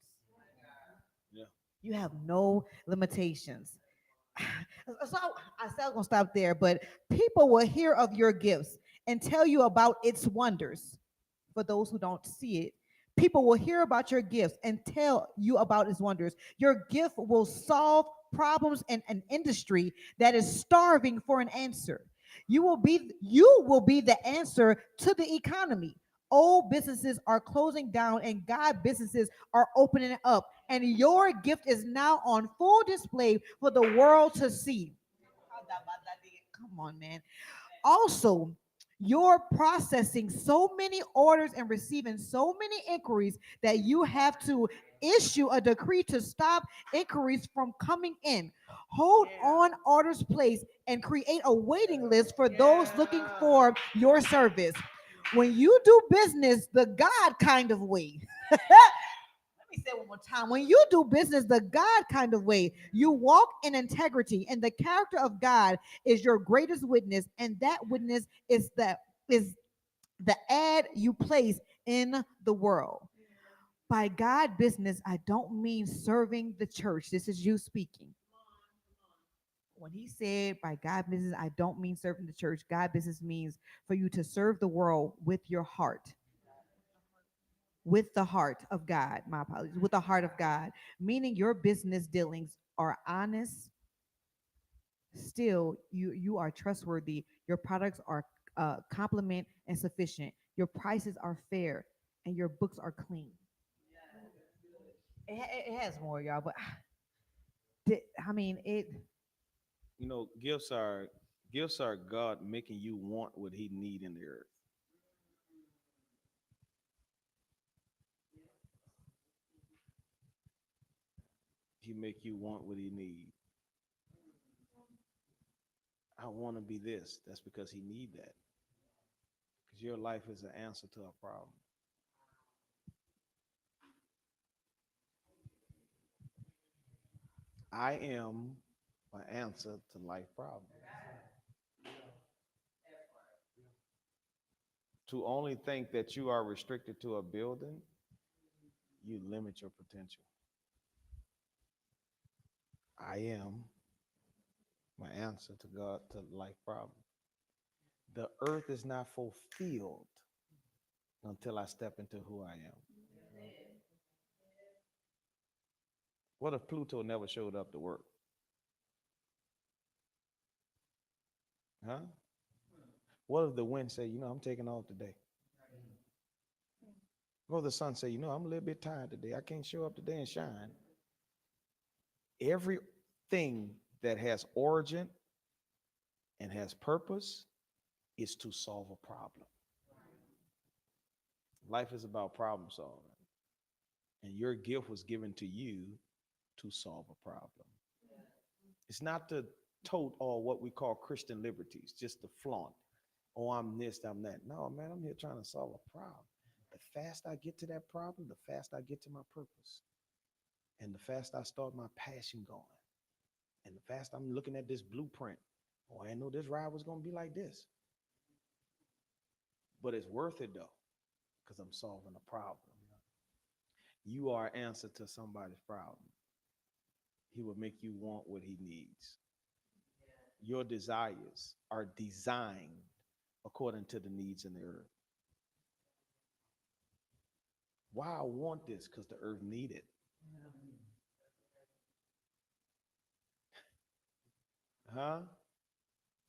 Yeah. You have no limitations." So I said I was gonna stop there, but people will hear of your gifts and tell you about its wonders. For those who don't see it, people will hear about your gifts and tell you about its wonders. Your gift will solve problems in an industry that is starving for an answer. You will be the answer to the economy. Old businesses are closing down and God businesses are opening up. And your gift is now on full display for the world to see. Come on, man. Also, you're processing so many orders and receiving so many inquiries that you have to issue a decree to stop inquiries from coming in. Hold on orders placed and create a waiting list for those looking for your service. When you do business the God kind of way, let me say it one more time. When you do business the God kind of way, you walk in integrity, and the character of God is your greatest witness, and that witness is the ad you place in the world. By God business, I don't mean serving the church. This is you speaking. When he said by God business, I don't mean serving the church. God business means for you to serve the world with your heart, with the heart of God. My apologies, with the heart of God, meaning your business dealings are honest. Still, you are trustworthy. Your products are compliment and sufficient. Your prices are fair, and your books are clean. it has more, y'all. But I mean, it. You know, gifts are God making you want what He need in the earth. He make you want what He need. I want to be this. That's because He need that. Because your life is an answer to a problem. I am an answer to life problems. To only think that you are restricted to a building, you limit your potential. I am my answer to God to life problem. The earth is not fulfilled until I step into who I am. What if Pluto never showed up to work? Huh? What if the wind say, I'm taking off today? What if the sun say, I'm a little bit tired today. I can't show up today and shine. Everything that has origin and has purpose is to solve a problem. Life is about problem solving. And your gift was given to you to solve a problem. It's not to tote all what we call Christian liberties, just to flaunt. Oh, I'm this, I'm that. No, man, I'm here trying to solve a problem. The faster I get to that problem, the faster I get to my purpose. And the faster I start my passion going. And the faster I'm looking at this blueprint. Oh, I know this ride was going to be like this. But it's worth it though, because I'm solving a problem. You are an answer to somebody's problem. He will make you want what he needs. Your desires are designed according to the needs in the earth. Why I want this? Because the earth need it. Huh?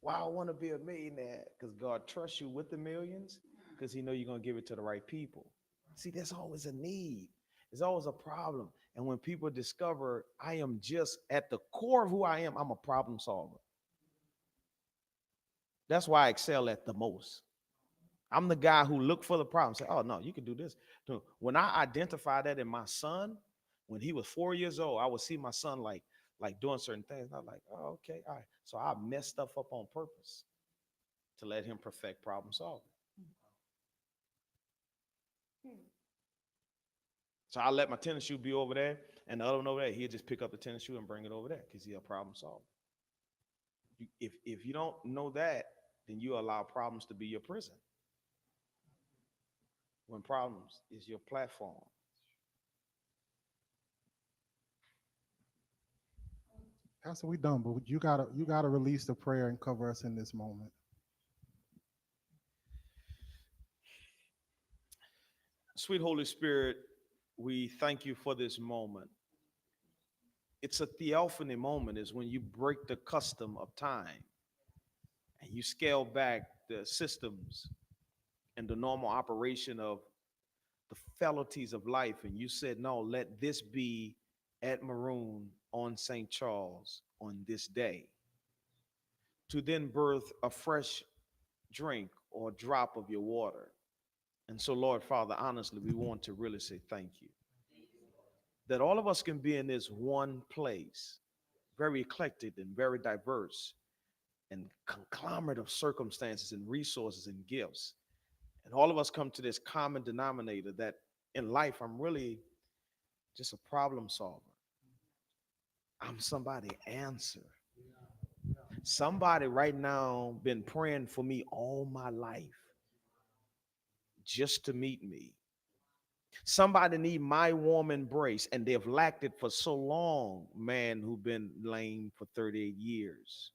Why I want to be a millionaire? Because God trusts you with the millions, because he know you're going to give it to the right people. See, there's always a need. There's always a problem. And when people discover I am just at the core of who I am, I'm a problem solver. That's why I excel at the most. I'm the guy who look for the problem. Say, oh no, you can do this. When I identify that in my son, when he was 4 years old, I would see my son like doing certain things. And I'm like, oh, okay, all right. So I messed stuff up on purpose to let him perfect problem solving. So I let my tennis shoe be over there, and the other one over there, he'll just pick up the tennis shoe and bring it over there because he's a problem solver. If you don't know that, then you allow problems to be your prison. When problems is your platform. Pastor, we done, but you gotta release the prayer and cover us in this moment. Sweet Holy Spirit, we thank you for this moment. It's a theophany moment, is when you break the custom of time and you scale back the systems and the normal operation of the felonies of life. And you said, no, let this be at Maroon on St. Charles on this day, to then birth a fresh drink or drop of your water. And so, Lord Father, honestly, we want to really say thank you that all of us can be in this one place, very eclectic and very diverse, and conglomerate of circumstances and resources and gifts. And all of us come to this common denominator that in life, I'm really just a problem solver. I'm somebody answer. Somebody right now been praying for me all my life just to meet me. Somebody need my warm embrace, and they've lacked it for so long. Man who been lame for 38 years.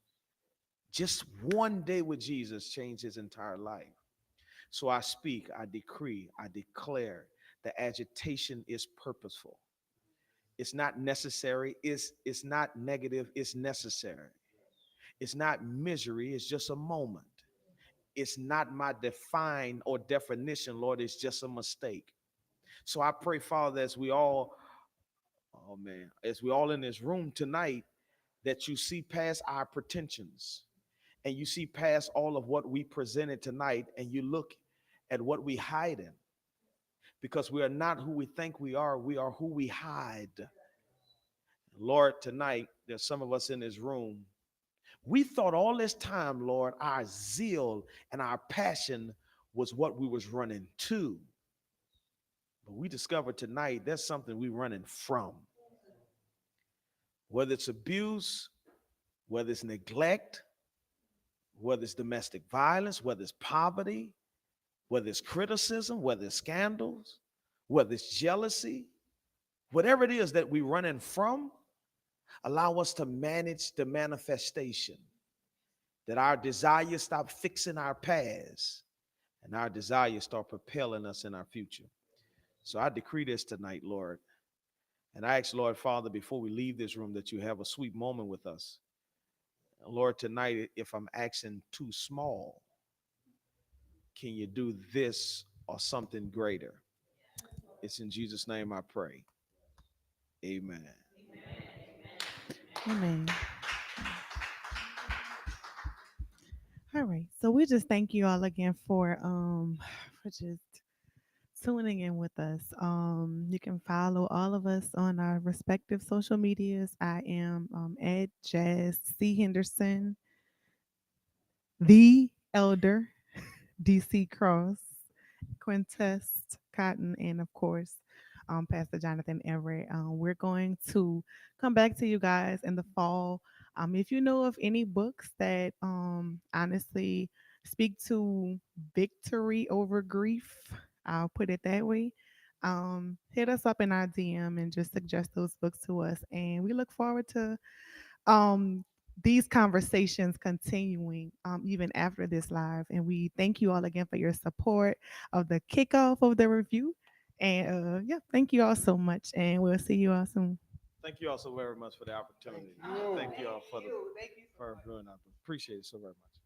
Just one day with Jesus changed his entire life. So I speak, I decree, I declare the agitation is purposeful. It's not necessary. It's not negative. It's necessary. It's not misery. It's just a moment. It's not my define or definition, Lord. It's just a mistake. So I pray, Father, as we all Oh man, as we all in this room tonight, that you see past our pretensions and you see past all of what we presented tonight, and you look at what we hide in, because we are not who we think we are who we hide. Lord, tonight, there's some of us in this room. We thought all this time, Lord, our zeal and our passion was what we was running to. But we discovered tonight there's something we running from. Whether it's abuse, whether it's neglect, whether it's domestic violence, whether it's poverty, whether it's criticism, whether it's scandals, whether it's jealousy, whatever it is that we're running from, allow us to manage the manifestation, that our desires stop fixing our past and our desires start propelling us in our future. So I decree this tonight, Lord. And I ask, Lord Father, before we leave this room, that you have a sweet moment with us. Lord, tonight, if I'm asking too small, can you do this or something greater? It's in Jesus' name I pray. Amen. Amen. All right. So we just thank you all again for just tuning in with us. You can follow all of us on our respective social medias. I am at Jazz C. Henderson, the Elder, DC Cross, Quintess Cotton, and of course, Pastor Jonathan Everett. We're going to come back to you guys in the fall. If you know of any books that honestly speak to victory over grief, I'll put it that way. Hit us up in our DM and just suggest those books to us. And we look forward to um, these conversations continuing even after this live. And we thank you all again for your support of the kickoff of the review. And yeah, thank you all so much. And we'll see you all soon. Thank you all so very much for the opportunity. you. Thank you all for the Thank you so for much. doing that. Appreciate it so very much.